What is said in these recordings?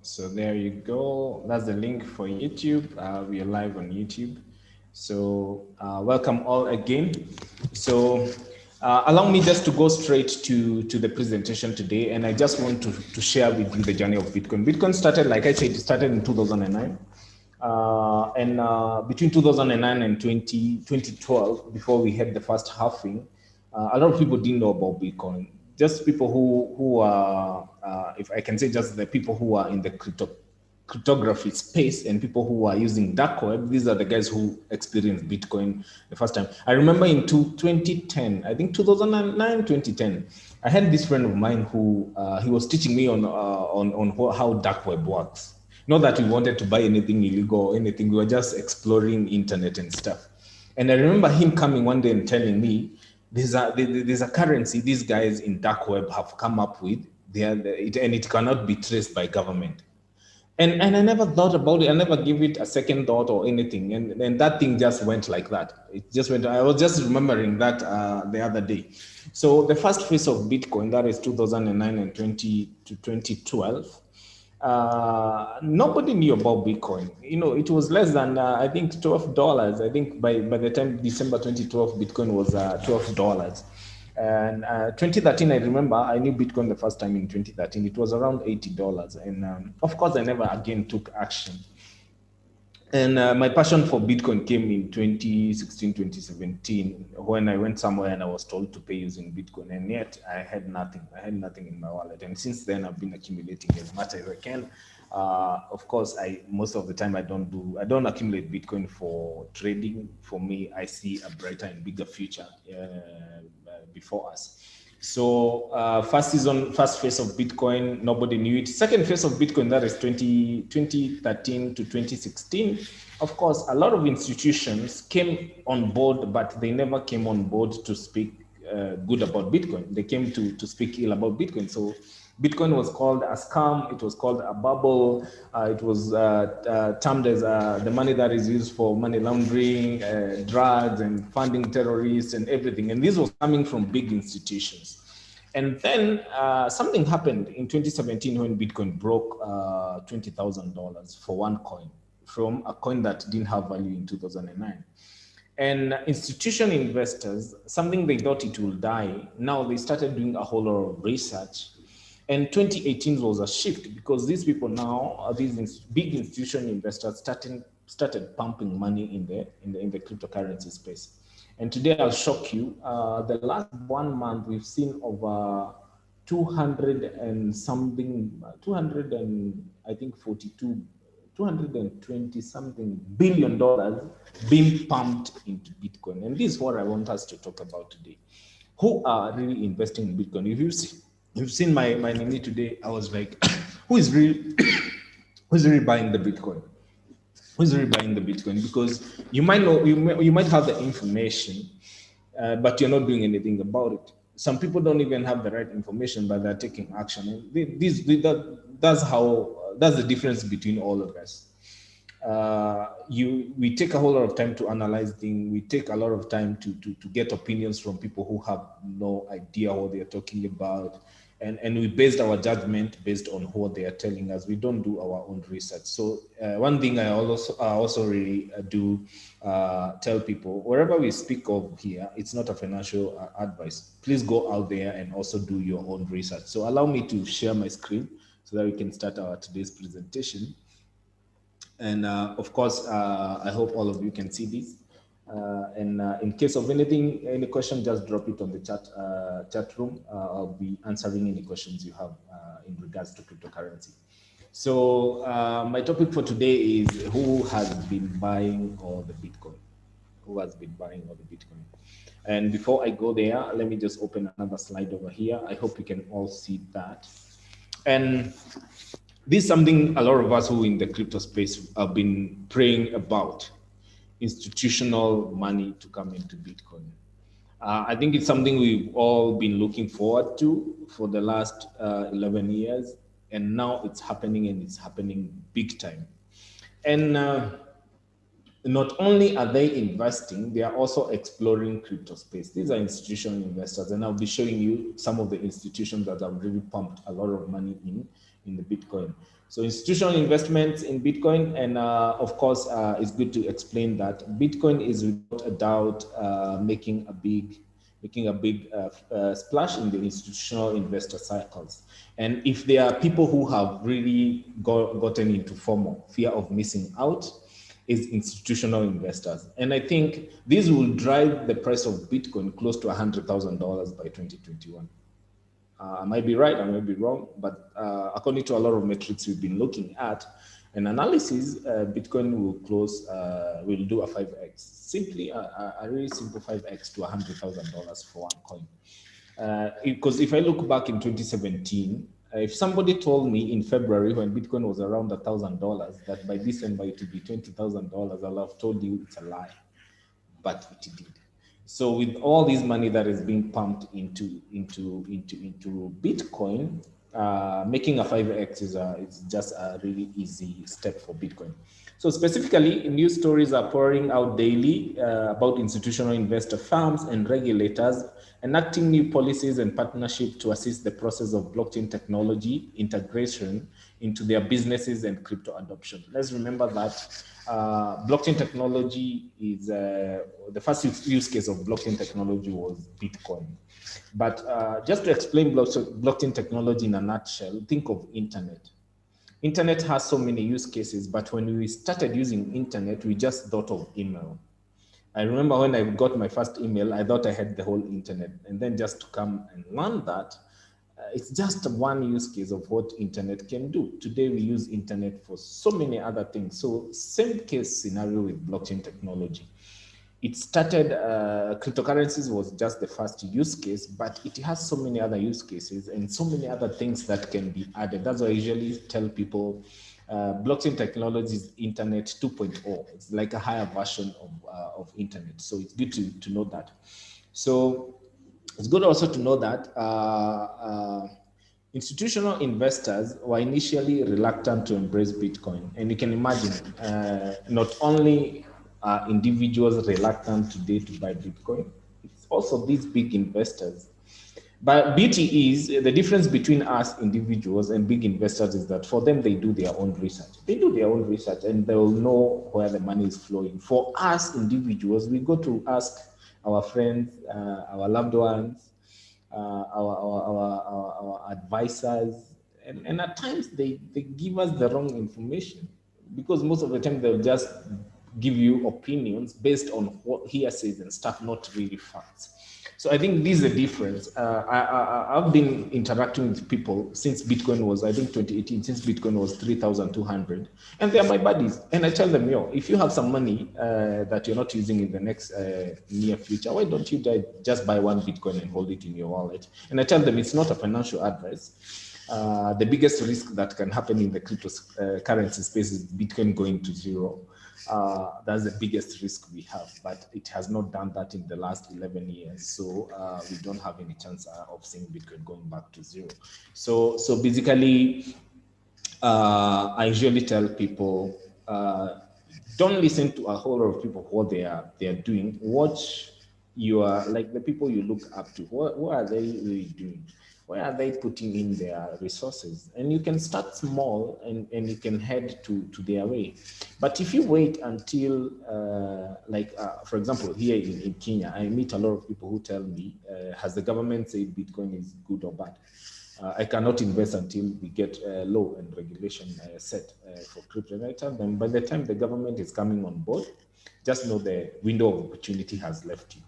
So there you go. That's the link for YouTube. We are live on YouTube. So welcome all again. So allow me just to go straight to the presentation today. And I just want to share with you the journey of Bitcoin. Bitcoin started, like I said, it started in 2009. And between 2009 and 2012, before we had the first halving, a lot of people didn't know about Bitcoin. Just people who are, if I can say, just the people who are in the cryptography space and people who are using dark web. These are the guys who experienced Bitcoin the first time. I remember in 2010, I think 2009, 2010, I had this friend of mine who he was teaching me on how dark web works. Not that we wanted to buy anything illegal or anything. We were just exploring internet and stuff. And I remember him coming one day and telling me, there's a currency these guys in dark web have come up with, and it cannot be traced by government. And I never thought about it. I never give it a second thought or anything. And that thing just went like that. It just went. I was just remembering that the other day. So the first phase of Bitcoin, that is 2009 and 2012, nobody knew about Bitcoin. It was less than I think $12. I think by the time December 2012, Bitcoin was $12. And 2013, I remember I knew Bitcoin the first time in 2013. It was around $80, and of course, I never again took action. And my passion for Bitcoin came in 2016, 2017, when I went somewhere and I was told to pay using Bitcoin. And yet I had nothing. I had nothing in my wallet. And since then, I've been accumulating as much as I can. Of course, most of the time I don't accumulate Bitcoin for trading. For me, I see a brighter and bigger future before us. So first phase of Bitcoin, nobody knew it. Second phase of Bitcoin, that is 2013 to 2016. Of course, a lot of institutions came on board, but they never came on board to speak good about Bitcoin. They came to speak ill about Bitcoin. So Bitcoin was called a scam. It was called a bubble. It was termed as the money that is used for money laundering, drugs, and funding terrorists and everything. And this was coming from big institutions. And then something happened in 2017 when Bitcoin broke $20,000 for one coin, from a coin that didn't have value in 2009. And institutional investors, something they thought it will die, now they started doing a whole lot of research. And 2018 was a shift because these people now, these big institutional investors, started pumping money in the cryptocurrency space. And today I'll shock you. The last 1 month we've seen over 200 and something, 200 and I think 42, 220 something $billion being pumped into Bitcoin. And this is what I want us to talk about today. Who are really investing in Bitcoin? If you've seen my name today, I was like, who's really buying the Bitcoin? Who's really buying the Bitcoin? Because you might know, you might have the information, but you're not doing anything about it. Some people don't even have the right information, but they're taking action. And that's the difference between all of us. We take a whole lot of time to analyze things. We take a lot of time to get opinions from people who have no idea what they're talking about. And we based our judgment based on what they are telling us. We don't do our own research. So one thing I also really do tell people, wherever we speak of here, it's not a financial advice. Please go out there and also do your own research. So allow me to share my screen so that we can start our today's presentation. And of course, I hope all of you can see this. And in case of any question, just drop it on the chat room. I'll be answering any questions you have in regards to cryptocurrency. So my topic for today is who has been buying all the Bitcoin? Who has been buying all the Bitcoin? And before I go there, let me just open another slide over here. I hope you can all see that. And this is something a lot of us who in the crypto space have been praying about: institutional money to come into Bitcoin. I think it's something we've all been looking forward to for the last 11 years. And now it's happening, and it's happening big time. And not only are they investing, they are also exploring crypto space. These are institutional investors, and I'll be showing you some of the institutions that have really pumped a lot of money in the Bitcoin. So institutional investments in Bitcoin, and of course, it's good to explain that Bitcoin is without a doubt making a big splash in the institutional investor cycles. And if there are people who have really gotten into FOMO, fear of missing out, is institutional investors. And I think this will drive the price of Bitcoin close to $100,000 by 2021. I might be right, I might be wrong, but according to a lot of metrics we've been looking at and analysis, Bitcoin will do a 5x, simply a really simple 5x to $100,000 for one coin. Because if I look back in 2017, if somebody told me in February when Bitcoin was around $1,000 that by December it would be $20,000, I'll have told you it's a lie, but it did. So with all this money that is being pumped into Bitcoin, making a 5x is just a really easy step for Bitcoin. So specifically, news stories are pouring out daily about institutional investor firms and regulators enacting new policies and partnerships to assist the process of blockchain technology integration into their businesses and crypto adoption. Let's remember that blockchain technology is the first use case of blockchain technology was Bitcoin. But just to explain blockchain technology in a nutshell, think of internet. Internet has so many use cases, but when we started using internet, we just thought of email. I remember when I got my first email, I thought I had the whole internet. And then just to come and learn that, it's just one use case of what internet can do. Today, we use internet for so many other things. So same case scenario with blockchain technology. It started, cryptocurrencies was just the first use case, but it has so many other use cases and so many other things that can be added. That's why I usually tell people blockchain technology is internet 2.0. It's like a higher version of internet. So it's good to know that. So it's good also to know that institutional investors were initially reluctant to embrace Bitcoin. And you can imagine, not only are individuals reluctant today to buy Bitcoin, it's also these big investors. But beauty is the difference between us individuals and big investors is that for them, they do their own research. They do their own research and they'll know where the money is flowing. For us individuals, we go to ask our friends, our loved ones, our advisors, and at times they give us the wrong information because most of the time they'll just give you opinions based on what hearsays and stuff, not really facts. So I think this is the difference. I've been interacting with people since Bitcoin was, I think 2018, since Bitcoin was 3,200, and they are my buddies. And I tell them, if you have some money that you're not using in the next near future, why don't you just buy one Bitcoin and hold it in your wallet? And I tell them it's not a financial advice. The biggest risk that can happen in the cryptocurrency space is Bitcoin going to zero. That's the biggest risk we have, but it has not done that in the last 11 years. So we don't have any chance of seeing Bitcoin going back to zero. So basically, I usually tell people, don't listen to a whole lot of people what they are doing. Watch like the people you look up to. What are they really doing? Where are they putting in their resources? And you can start small and you can head to their way. But if you wait until, for example, here in Kenya, I meet a lot of people who tell me, has the government said Bitcoin is good or bad? I cannot invest until we get law and regulation set for crypto. And I tell them, by the time the government is coming on board, just know the window of opportunity has left you.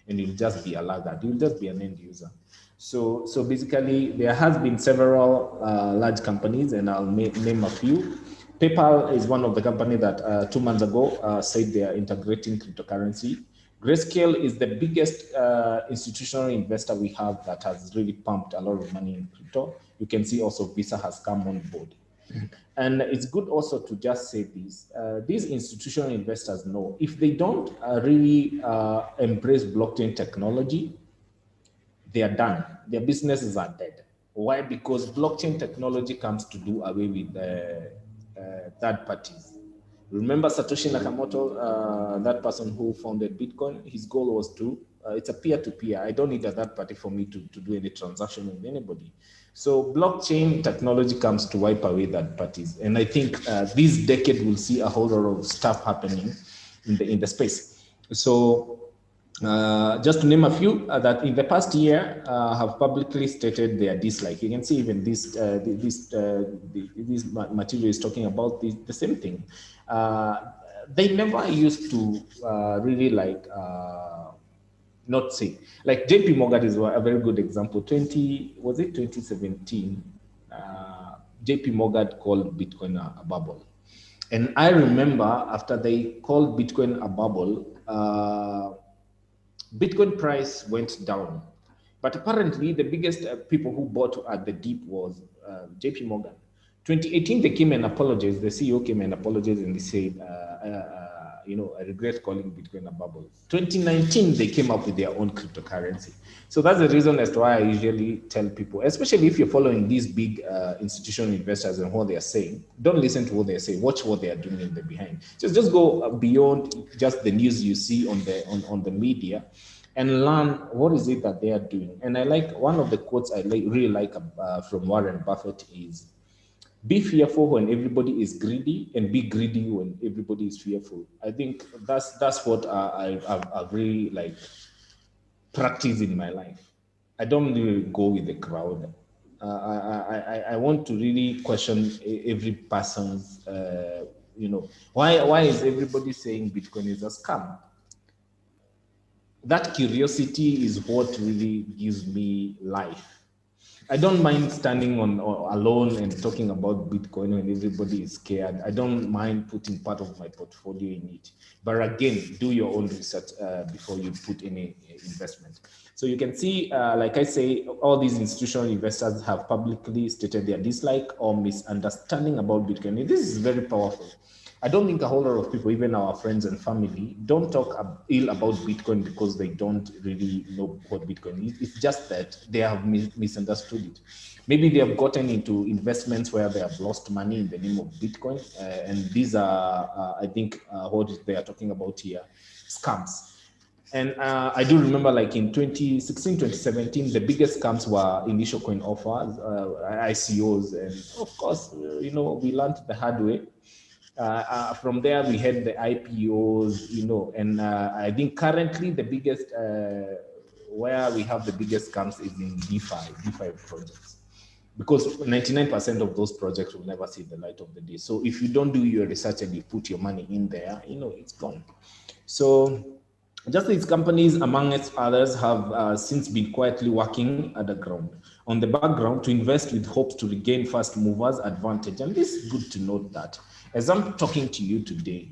And you'll just be a laggard. You'll just be an end user. So basically, there has been several large companies, and I'll name a few. PayPal is one of the companies that 2 months ago said they are integrating cryptocurrency. Grayscale is the biggest institutional investor we have that has really pumped a lot of money in crypto. You can see also Visa has come on board. And it's good also to just say this. These institutional investors know if they don't really embrace blockchain technology, they are done. Their businesses are dead. Why? Because blockchain technology comes to do away with third parties. Remember Satoshi Nakamoto, that person who founded Bitcoin, his goal was to, it's a peer-to-peer. I don't need a third party for me to do any transaction with anybody. So blockchain technology comes to wipe away third parties, and I think this decade will see a whole lot of stuff happening in the space. So just to name a few that in the past year have publicly stated their dislike. You can see even this material is talking about the same thing. They never used to really not say, like JP Morgan is a very good example. 2017, JP Morgan called Bitcoin a bubble. And I remember after they called Bitcoin a bubble, Bitcoin price went down. But apparently, the biggest people who bought at the deep was JP Morgan. 2018, they came and apologized. The CEO came and apologized and they said, I regret calling Bitcoin a bubble. 2019, they came up with their own cryptocurrency. So that's the reason as to why I usually tell people, especially if you're following these big institutional investors and what they are saying, don't listen to what they are saying. Watch what they are doing in the behind. Just go beyond just the news you see on the media, and learn what is it that they are doing. And I like one of the quotes I really like from Warren Buffett is, be fearful when everybody is greedy, and be greedy when everybody is fearful. I think that's what I've really practiced in my life. I don't really go with the crowd. I want to really question every person's, why is everybody saying Bitcoin is a scam? That curiosity is what really gives me life. I don't mind standing on or alone and talking about Bitcoin when everybody is scared. I don't mind putting part of my portfolio in it. But again, do your own research before you put any investment. So you can see, like I say, all these institutional investors have publicly stated their dislike or misunderstanding about Bitcoin. And this is very powerful. I don't think a whole lot of people, even our friends and family, don't talk ill about Bitcoin because they don't really know what Bitcoin is. It's just that they have misunderstood it. Maybe they have gotten into investments where they have lost money in the name of Bitcoin. And these are, I think, what they are talking about here, scams. And I do remember, like in 2016, 2017, the biggest scams were initial coin offers, ICOs. And of course, we learned the hard way. From there, we had the IPOs, and I think currently the biggest, where we have the biggest scams is in DeFi projects, because 99% of those projects will never see the light of the day. So if you don't do your research and you put your money in there, it's gone. So just these companies, amongst others, have since been quietly working at the ground, on the background, to invest with hopes to regain first movers advantage. And this is good to note that as I'm talking to you today,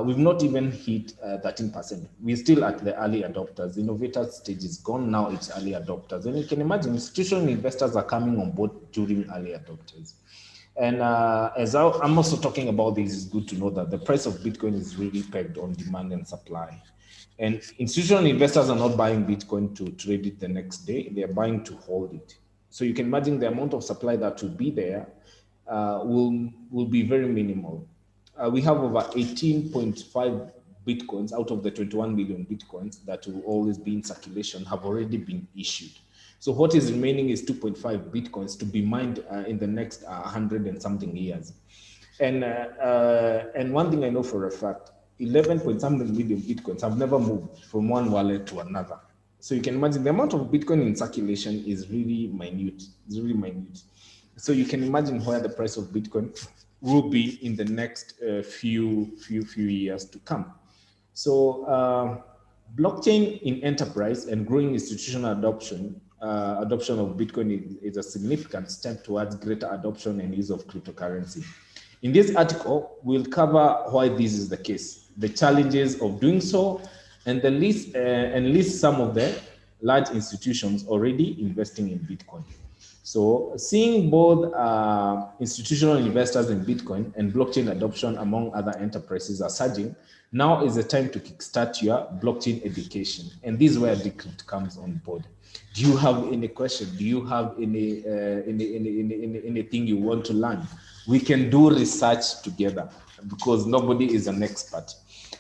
we've not even hit 13%. We're still at the early adopters. Innovator stage is gone. Now it's early adopters. And you can imagine institutional investors are coming on board during early adopters. And as I'm also talking about this, it's good to know that the price of Bitcoin is really pegged on demand and supply. And institutional investors are not buying Bitcoin to trade it the next day. They're buying to hold it. So you can imagine the amount of supply that will be there will be very minimal. We have over 18.5 Bitcoins out of the 21 million Bitcoins that will always be in circulation have already been issued. So what is remaining is 2.5 Bitcoins to be mined in the next 100 and something years. And one thing I know for a fact, 11 point something million Bitcoins have never moved from one wallet to another. So you can imagine the amount of Bitcoin in circulation is really minute. It's really minute. So you can imagine where the price of Bitcoin will be in the next few years to come. So blockchain in enterprise and growing institutional adoption of Bitcoin is a significant step towards greater adoption and use of cryptocurrency. In this article, we'll cover why this is the case, the challenges of doing so, and list some of the large institutions already investing in Bitcoin. So seeing both institutional investors in Bitcoin and blockchain adoption among other enterprises are surging, now is the time to kickstart your blockchain education. And this is where Decrypt comes on board. Do you have any question? Do you have anything you want to learn? We can do research together because nobody is an expert.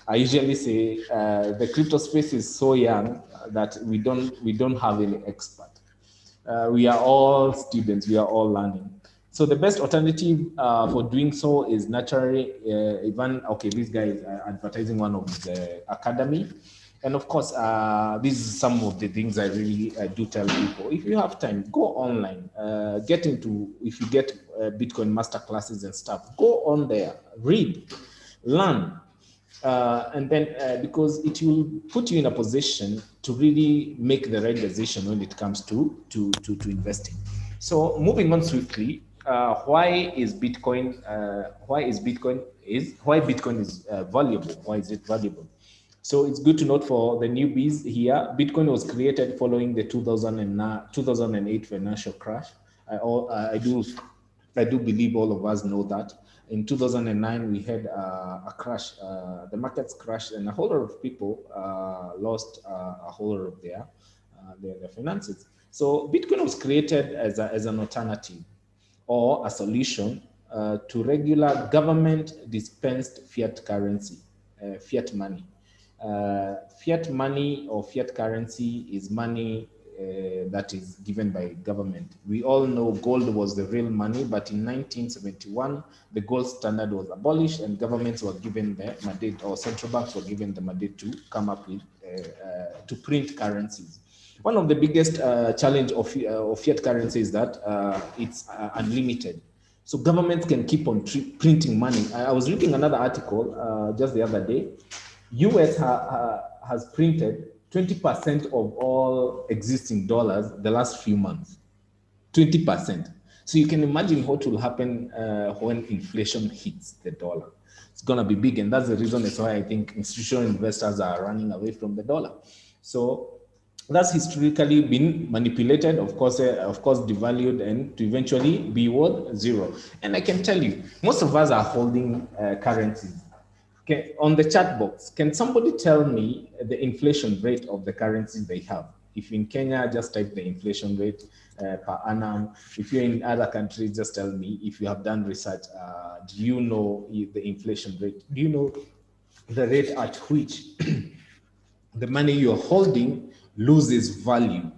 I usually say the crypto space is so young that we don't have any expert. We are all students, we are all learning. So the best alternative for doing so is naturally, even, okay, this guy is advertising one of the academy. And of course, this is some of the things I really do tell people. If you have time, go online, get into, if you get Bitcoin master classes and stuff, go on there, read, learn. And then because it will put you in a position to really make the right decision when it comes to investing. So moving on swiftly, why is Bitcoin is valuable? Why is it valuable? So it's good to note for the newbies here, Bitcoin was created following the 2008 financial crash. I do believe all of us know that. In 2009, we had a crash. The markets crashed, and a whole lot of people lost a whole lot of their finances. So Bitcoin was created as an alternative or a solution to regular government dispensed fiat currency, fiat money. Fiat money or fiat currency is money that is given by government. We all know gold was the real money, but in 1971, the gold standard was abolished and governments were given the mandate, or central banks were given the mandate to come up with, to print currencies. One of the biggest challenge of fiat currency is that it's unlimited. So governments can keep on printing money. I was reading another article just the other day. US has printed 20% of all existing dollars the last few months. 20%. So you can imagine what will happen when inflation hits the dollar. It's going to be big. And that's the reason that's why I think institutional investors are running away from the dollar. So that's historically been manipulated, of course, devalued, and to eventually be worth zero. And I can tell you, most of us are holding currencies. Okay, on the chat box, can somebody tell me the inflation rate of the currencies they have? If in Kenya, just type the inflation rate per annum. If you're in other countries, just tell me. If you have done research, do you know the inflation rate? Do you know the rate at which the money you're holding loses value?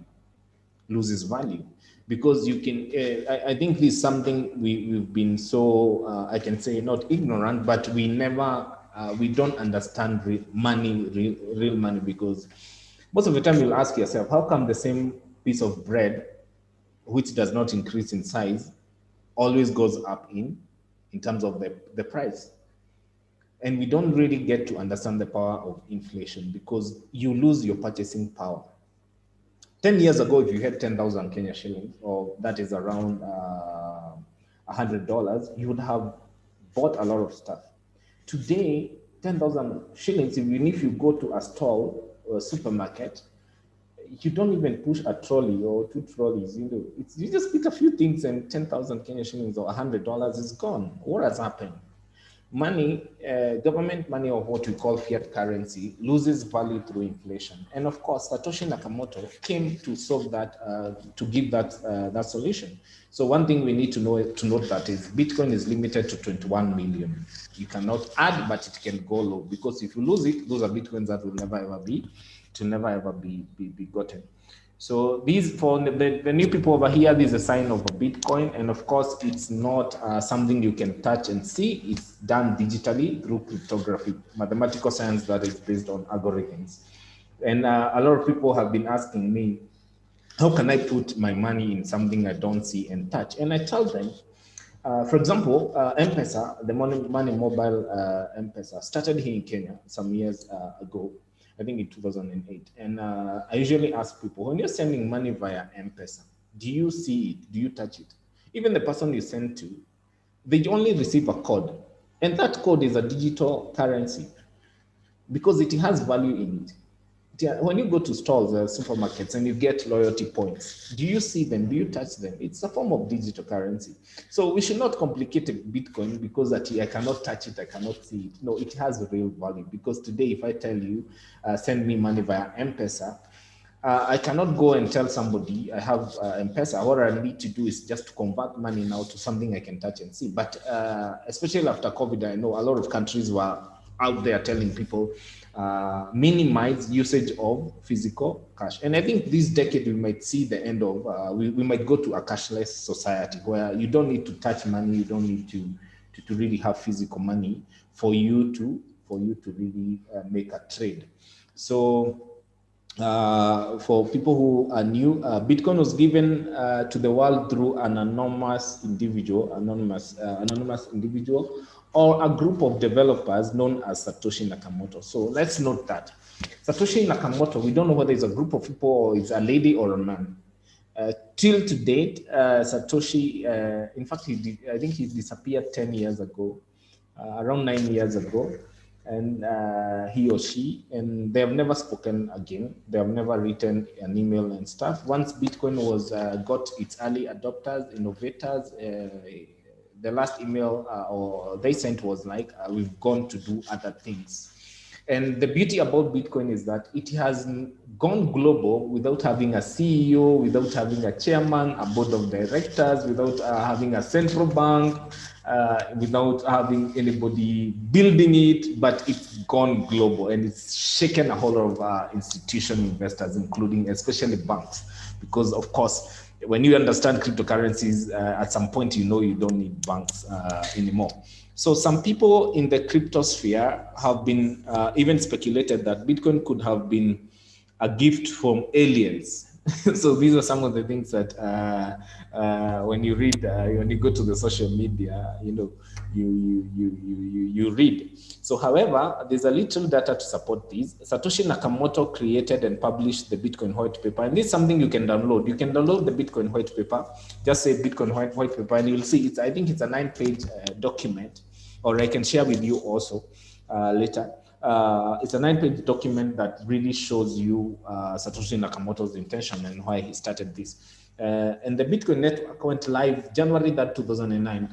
Because you can, I think this is something we've been so, I can say not ignorant, but we don't understand real money, because most of the time you'll ask yourself, how come the same piece of bread, which does not increase in size, always goes up in terms of the price? And we don't really get to understand the power of inflation, because you lose your purchasing power. 10 years ago, if you had 10,000 Kenya shillings, or that is around $100, you would have bought a lot of stuff. Today, 10,000 shillings, even if you go to a stall or a supermarket, you don't even push a trolley or two trolleys. You just pick a few things, and 10,000 Kenya shillings or $100 is gone. What has happened? Money, government money, or what we call fiat currency, loses value through inflation. And of course, Satoshi Nakamoto came to solve that, to give that solution. So one thing we need to note that is Bitcoin is limited to 21 million. You cannot add, but it can go low, because if you lose it, those are Bitcoins that will never ever be gotten. So these, for the new people over here, this is a sign of a Bitcoin. And of course, it's not something you can touch and see. It's done digitally through cryptography, mathematical science that is based on algorithms. And a lot of people have been asking me, how can I put my money in something I don't see and touch? And I tell them, for example, M-Pesa, the money mobile M-Pesa, started here in Kenya some years ago. I think in 2008. And I usually ask people, when you're sending money via M-Pesa, do you see it? Do you touch it? Even the person you send to, they only receive a code. And that code is a digital currency because it has value in it. When you go to stores, supermarkets, and you get loyalty points, do you see them? Do you touch them? It's a form of digital currency. So we should not complicate Bitcoin because I cannot touch it, I cannot see it. No, it has real value, because today, if I tell you, send me money via M-Pesa, I cannot go and tell somebody I have M-Pesa. What I need to do is just to convert money now to something I can touch and see. But especially after COVID, I know a lot of countries were out there telling people minimize usage of physical cash. And I think this decade we might see the end of, we might go to a cashless society where you don't need to touch money, you don't need to really have physical money for you to really make a trade. So for people who are new, Bitcoin was given to the world through an anonymous individual, or a group of developers known as Satoshi Nakamoto. So let's note that Satoshi Nakamoto, we don't know whether it's a group of people or it's a lady or a man. Till to date, Satoshi, in fact, I think he disappeared 10 years ago, around 9 years ago, and he or she, and they have never spoken again. They have never written an email and stuff. Once Bitcoin was got its early adopters, innovators, the last email or they sent was like, we've gone to do other things. And the beauty about Bitcoin is that it has gone global without having a CEO, without having a chairman, a board of directors, without having a central bank, without having anybody building it, but it's gone global and it's shaken a whole lot of institutional investors, including especially banks, because of course, when you understand cryptocurrencies, at some point, you know you don't need banks anymore. So some people in the crypto sphere have been even speculated that Bitcoin could have been a gift from aliens. So these are some of the things that when you read, when you go to the social media, you know, you read. So, however, there's a little data to support this. Satoshi Nakamoto created and published the Bitcoin white paper, and this is something you can download. You can download the Bitcoin white paper. Just say Bitcoin white paper, and you'll see it's. I think it's a 9-page document, or I can share with you also later. It's a 9-page document that really shows you Satoshi Nakamoto's intention and why he started this. And the Bitcoin network went live January 3rd, 2009.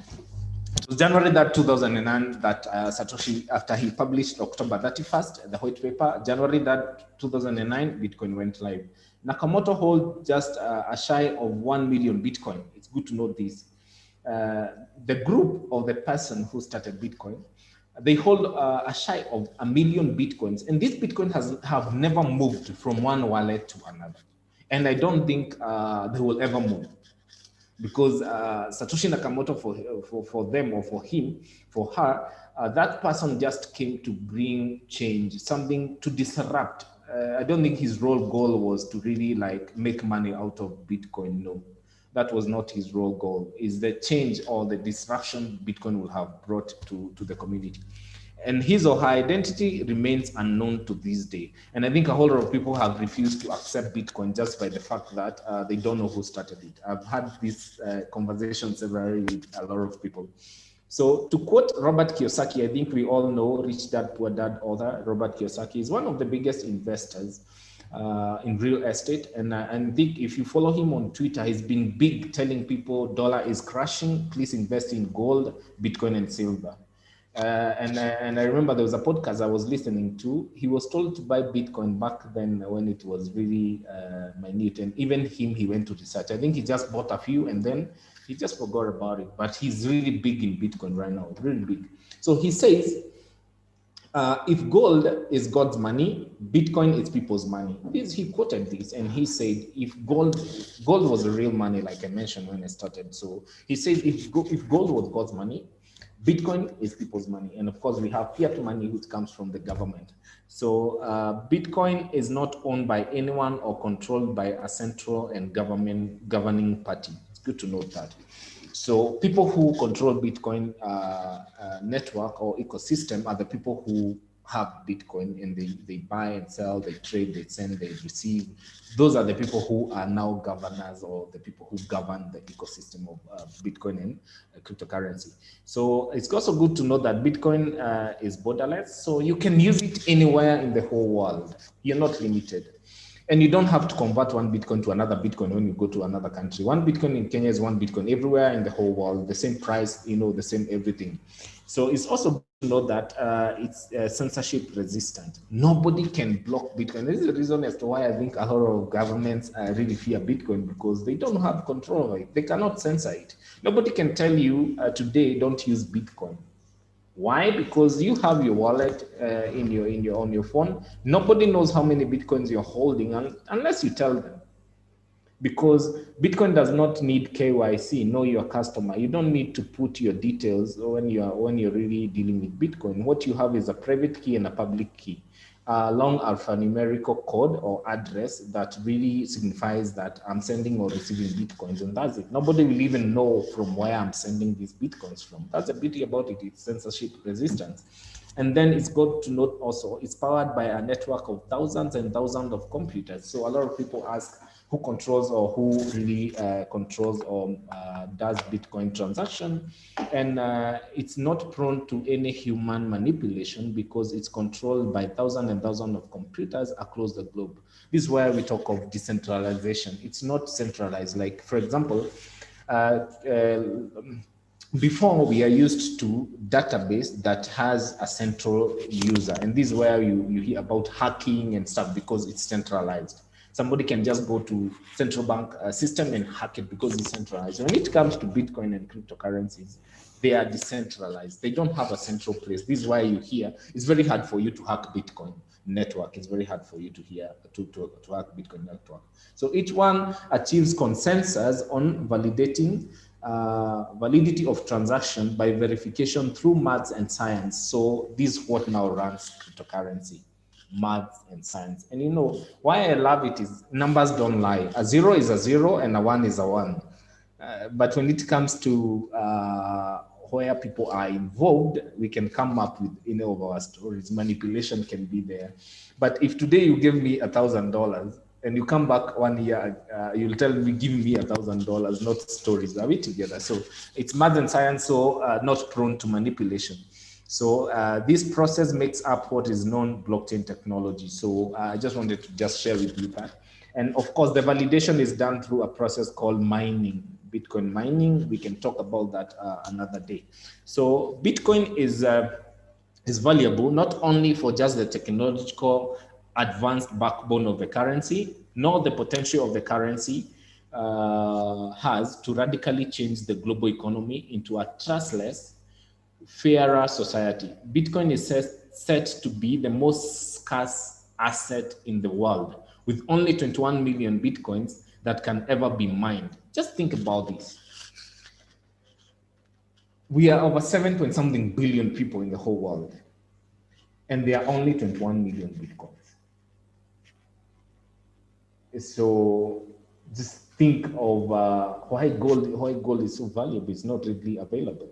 It was January 3rd, 2009 that Satoshi, after he published October 31st, the white paper, January 3rd, 2009, Bitcoin went live. Nakamoto holds just a shy of 1 million Bitcoin. It's good to note this. The group of the person who started Bitcoin, they hold a shy of 1 million Bitcoins. And this Bitcoin have never moved from one wallet to another. And I don't think they will ever move, because Satoshi Nakamoto, for them or for him, for her, that person just came to bring change, something to disrupt. I don't think his goal was to really like make money out of Bitcoin. No, that was not his goal. Is the change or the disruption Bitcoin will have brought to the community. And his or her identity remains unknown to this day. And I think a whole lot of people have refused to accept Bitcoin just by the fact that they don't know who started it. I've had this conversation severally with a lot of people. So to quote Robert Kiyosaki, I think we all know Rich Dad Poor Dad author. Robert Kiyosaki is one of the biggest investors in real estate. And I think if you follow him on Twitter, he's been big telling people dollar is crashing, please invest in gold, Bitcoin and silver. And I remember there was a podcast I was listening to. He was told to buy Bitcoin back then when it was really minute. And even he went to research. I think he just bought a few and then he just forgot about it. But he's really big in Bitcoin right now, really big. So he says, if gold is God's money, Bitcoin is people's money. He quoted this and he said, if gold was the real money, like I mentioned when I started. So he said, if gold was God's money, Bitcoin is people's money. And of course, we have fiat money, which comes from the government. So Bitcoin is not owned by anyone or controlled by a central and governing party. It's good to note that. So people who control Bitcoin network or ecosystem are the people who have Bitcoin, and they buy and sell, they trade, they send, they receive. Those are the people who are now governors, or the people who govern the ecosystem of Bitcoin and cryptocurrency. So it's also good to know that Bitcoin is borderless. So you can use it anywhere in the whole world. You're not limited. And you don't have to convert one Bitcoin to another Bitcoin when you go to another country. One Bitcoin in Kenya is one Bitcoin everywhere in the whole world, the same price, the same everything. So it's also good to know that it's censorship resistant. Nobody can block Bitcoin. This is the reason as to why I think a lot of governments really fear Bitcoin, because they don't have control of it. They cannot censor it. Nobody can tell you today, don't use Bitcoin. Why? Because you have your wallet on your phone. Nobody knows how many bitcoins you're holding unless you tell them, because Bitcoin does not need KYC, know your customer. You don't need to put your details when you're really dealing with Bitcoin. What you have is a private key and a public key, a long alphanumerical code or address that really signifies that I'm sending or receiving Bitcoins, and that's it. Nobody will even know from where I'm sending these Bitcoins from. That's the beauty about it. It's censorship resistance. And then it's got to note also, it's powered by a network of thousands and thousands of computers. So a lot of people ask, who controls or who really controls or does Bitcoin transaction? And it's not prone to any human manipulation because it's controlled by thousands and thousands of computers across the globe. This is where we talk of decentralization. It's not centralized. Like, for example, before we are used to database that has a central user, and this is where you hear about hacking and stuff because it's centralized. Somebody can just go to central bank system and hack it because it's centralized. When it comes to Bitcoin and cryptocurrencies, they are decentralized. They don't have a central place. This is why you hear it's very hard for you to hack Bitcoin network. It's very hard for you to hack Bitcoin network. So each one achieves consensus on validating validity of transaction by verification through maths and science. So this is what now runs cryptocurrency, maths and science. And you know why I love it is numbers don't lie. A zero is a zero and a one is a one. But when it comes to where people are involved, we can come up with any of our stories. Manipulation can be there. But if today you give me $1,000 and you come back 1 year, you'll tell me, give me $1,000, not stories. Are we together? So it's math and science, so not prone to manipulation. So this process makes up what is known blockchain technology. So I just wanted to just share with you that. And of course, the validation is done through a process called mining, Bitcoin mining. We can talk about that another day. So Bitcoin is valuable not only for just the technological advanced backbone of the currency, nor the potential of the currency has to radically change the global economy into a trustless, fairer society. Bitcoin is set to be the most scarce asset in the world, with only 21 million Bitcoins that can ever be mined. Just think about this. We are over 7 point something billion people in the whole world, and there are only 21 million Bitcoins. So just think of why gold is so valuable. It's not readily available.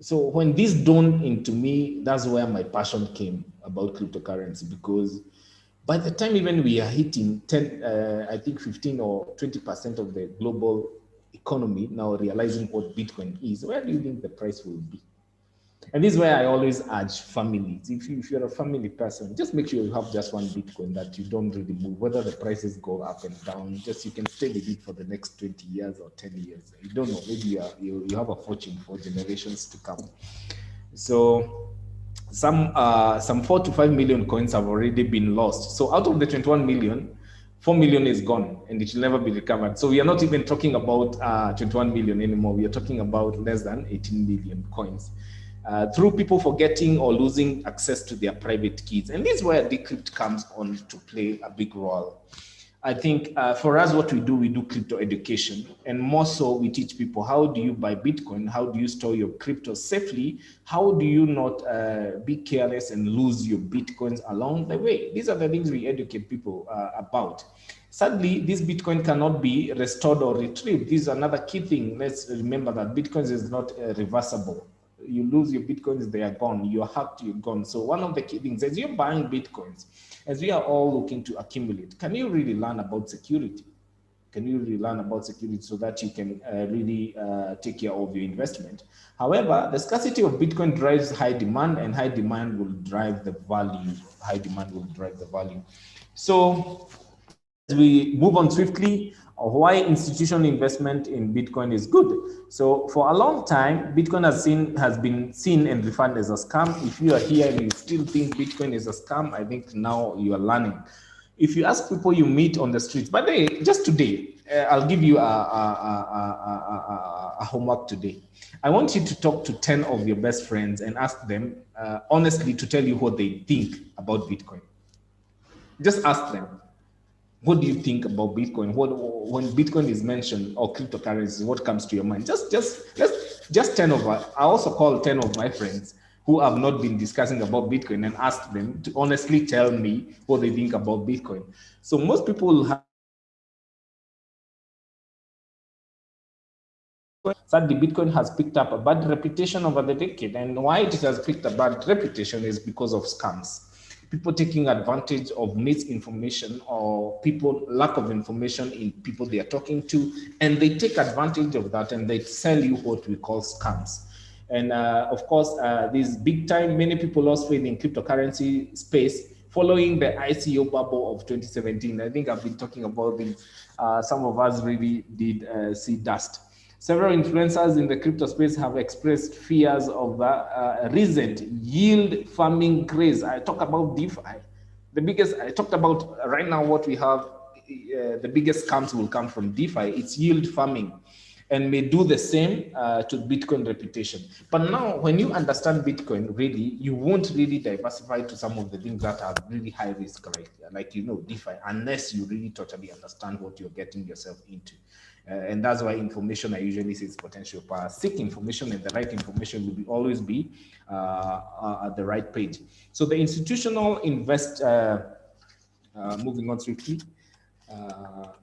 So when this dawned into me, that's where my passion came about cryptocurrency, because by the time even we are hitting 10, I think 15 or 20% of the global economy now realizing what Bitcoin is, where do you think the price will be? And this is where I always urge families. If you're a family person, just make sure you have just one Bitcoin that you don't really move, whether the prices go up and down, just you can stay with it for the next 20 years or 10 years. You don't know, maybe you have a fortune for generations to come. So some 4 to 5 million coins have already been lost. So out of the 21 million, 4 million is gone and it will never be recovered. So we are not even talking about 21 million anymore. We are talking about less than 18 million coins. Through people forgetting or losing access to their private keys. And this is where Decrypt comes on to play a big role. I think for us, what we do crypto education, and more so we teach people, how do you buy Bitcoin? How do you store your crypto safely? How do you not be careless and lose your Bitcoins along the way? These are the things we educate people about. Sadly, this Bitcoin cannot be restored or retrieved. This is another key thing. Let's remember that Bitcoin is not reversible. You lose your Bitcoins, they are gone. You're hacked, you're gone. So one of the key things, as you're buying Bitcoins, as we are all looking to accumulate, can you really learn about security? Can you really learn about security so that you can really take care of your investment? However, the scarcity of Bitcoin drives high demand, and high demand will drive the value. High demand will drive the value. So as we move on swiftly, why institutional investment in Bitcoin is good. So for a long time, Bitcoin has been seen and referred as a scam. If you are here and you still think Bitcoin is a scam, I think now you are learning. If you ask people you meet on the streets, by the way, just today, I'll give you a homework today. I want you to talk to 10 of your best friends and ask them honestly to tell you what they think about Bitcoin. Just ask them, what do you think about Bitcoin? What, when Bitcoin is mentioned or cryptocurrency, what comes to your mind? Just 10 of us. I also call 10 of my friends who have not been discussing about Bitcoin and ask them to honestly tell me what they think about Bitcoin. So most people have sadly, Bitcoin has picked up a bad reputation over the decade. And why it has picked a bad reputation is because of scams. People taking advantage of misinformation or people lack of information in people they are talking to, and they take advantage of that and they sell you what we call scams. And of course, this big time, many people lost faith in cryptocurrency space following the ICO bubble of 2017. I think I've been talking about this. Some of us really did see dust. Several influencers in the crypto space have expressed fears of the recent yield farming craze. I talk about DeFi. I talked about right now what we have, the biggest scams will come from DeFi. It's yield farming and may do the same to Bitcoin reputation. But now, when you understand Bitcoin, really, you won't really diversify to some of the things that are really high risk, like DeFi, unless you really totally understand what you're getting yourself into. And that's why information I usually say is potential power. Seek information, and the right information will always be at the right page. So the institutional moving on swiftly,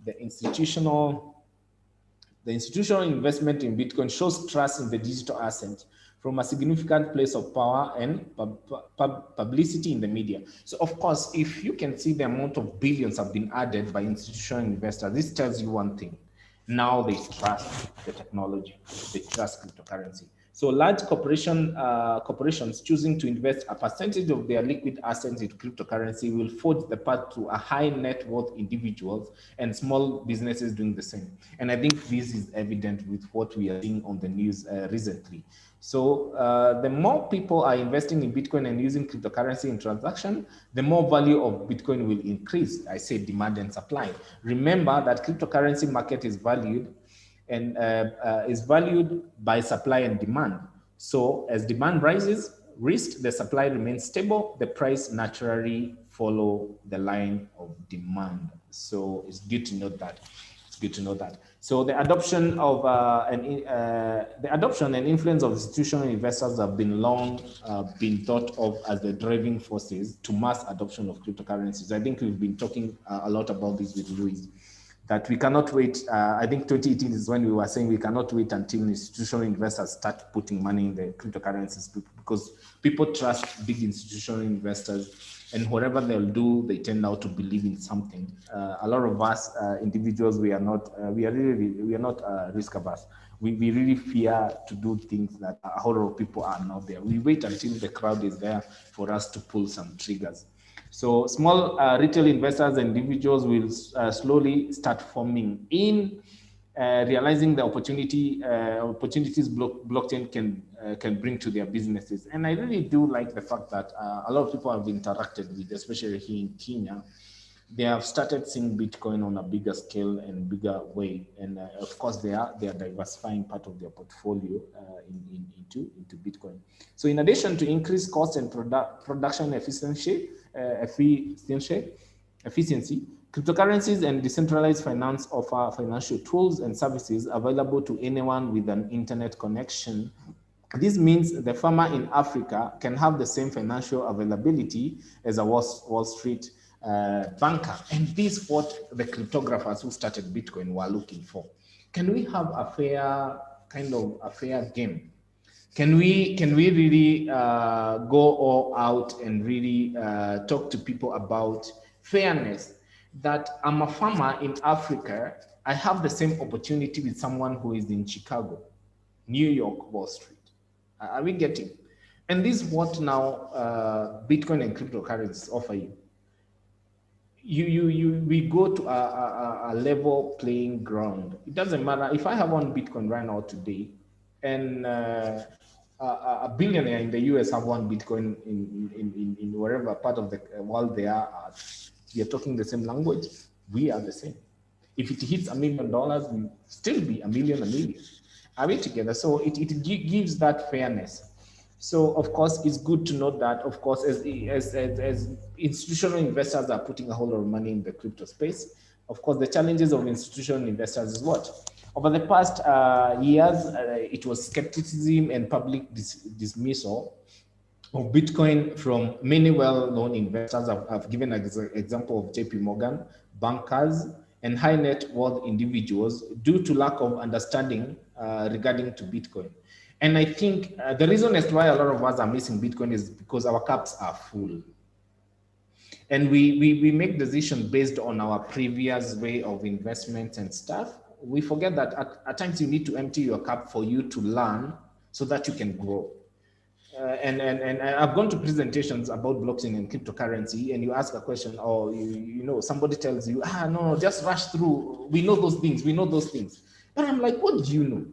the institutional investment in Bitcoin shows trust in the digital asset from a significant place of power and publicity in the media. So, of course, if you can see the amount of billions have been added by institutional investors, this tells you one thing. Now they trust the technology, they trust cryptocurrency. So large corporations choosing to invest a percentage of their liquid assets in cryptocurrency will forge the path to a high net worth individuals and small businesses doing the same. And I think this is evident with what we are seeing on the news recently. So the more people are investing in Bitcoin and using cryptocurrency in transaction, the more value of Bitcoin will increase. I say demand and supply. Remember that cryptocurrency market is valued is valued by supply and demand. So as demand rises, the supply remains stable, the price naturally follow the line of demand. So it's good to note that. It's good to know that. So the adoption and influence of institutional investors have been long been thought of as the driving forces to mass adoption of cryptocurrencies. I think we've been talking a lot about this with Louis, that we cannot wait. I think 2018 is when we were saying we cannot wait until institutional investors start putting money in the cryptocurrencies, because people trust big institutional investors, and whatever they'll do, they tend out to believe in something. A lot of us individuals, we are not risk averse. We really fear to do things that a whole lot of people are not there. We wait until the crowd is there for us to pull some triggers. So small retail investors and individuals will slowly start forming in realizing the opportunities blockchain can bring to their businesses. And I really do like the fact that a lot of people have interacted with, especially here in Kenya. They have started seeing Bitcoin on a bigger scale and bigger way, and of course they are diversifying part of their portfolio into Bitcoin. So in addition to increased cost and production efficiency, cryptocurrencies and decentralized finance offer financial tools and services available to anyone with an internet connection. This means the farmer in Africa can have the same financial availability as a Wall Street banker. And this is what the cryptographers who started Bitcoin were looking for. Can we have a fair game? Can we really go all out and really talk to people about fairness? That I'm a farmer in Africa, I have the same opportunity with someone who is in Chicago, New York, Wall Street. Are we getting? And this is what now Bitcoin and cryptocurrencies offer you. We go to a level playing ground. It doesn't matter if I have one Bitcoin right now today, and a billionaire in the US have one Bitcoin in wherever part of the world they are at. We are talking the same language. We are the same. If it hits $1 million, we'll still be a million. Are we together? So it gives that fairness. So of course, it's good to note that, of course, as institutional investors are putting a whole lot of money in the crypto space, of course, the challenges of institutional investors is what? Over the past years, it was skepticism and public dismissal of Bitcoin from many well-known investors. I've given an example of JP Morgan, bankers, and high net worth individuals due to lack of understanding regarding to Bitcoin. And I think the reason as to why a lot of us are missing Bitcoin is because our cups are full. And we make decisions based on our previous way of investment and stuff. We forget that at times you need to empty your cup for you to learn so that you can grow. And I've gone to presentations about blockchain and cryptocurrency, and you ask a question, or you know, somebody tells you, no, just rush through. We know those things. But I'm like, what do you know?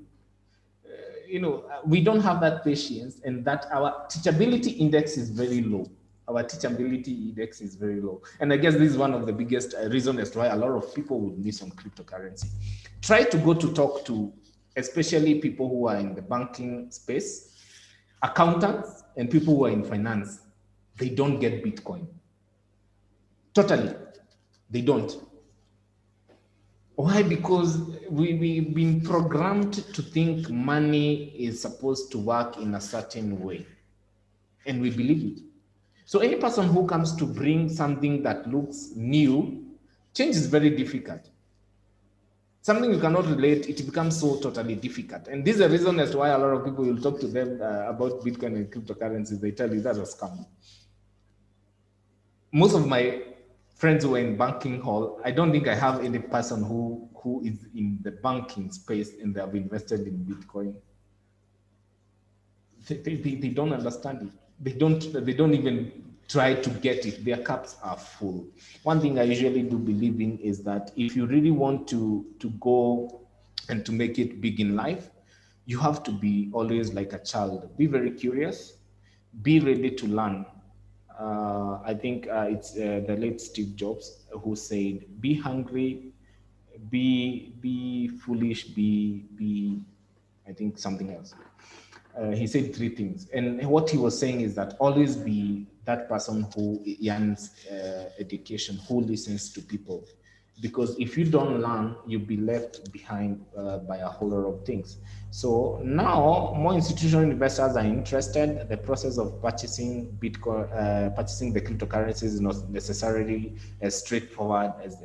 We don't have that patience, and that our teachability index is very low. And I guess this is one of the biggest reasons as to why a lot of people would miss on cryptocurrency. Try to go to talk to, especially people who are in the banking space, accountants, and people who are in finance. They don't get Bitcoin. Totally. They don't. Why? Because we've been programmed to think money is supposed to work in a certain way. And we believe it. So any person who comes to bring something that looks new, change is very difficult. Something you cannot relate, it becomes so totally difficult. And this is the reason as to why a lot of people will talk to them about Bitcoin and cryptocurrencies. They tell you that's a scam. Most of my friends who are in banking hall, I don't think I have any person who is in the banking space and they have invested in Bitcoin. They don't understand it. They don't even try to get it. Their cups are full. One thing I usually do believe in is that if you really want to go and to make it big in life, you have to be always like a child. Be very curious, be ready to learn. I think it's the late Steve Jobs who said, be hungry, be foolish, be I think something else. He said three things. And what he was saying is that always be that person who yearns education, who listens to people. Because if you don't learn, you'll be left behind by a whole lot of things. So now more institutional investors are interested. The process of purchasing Bitcoin, purchasing the cryptocurrencies is not necessarily as straightforward as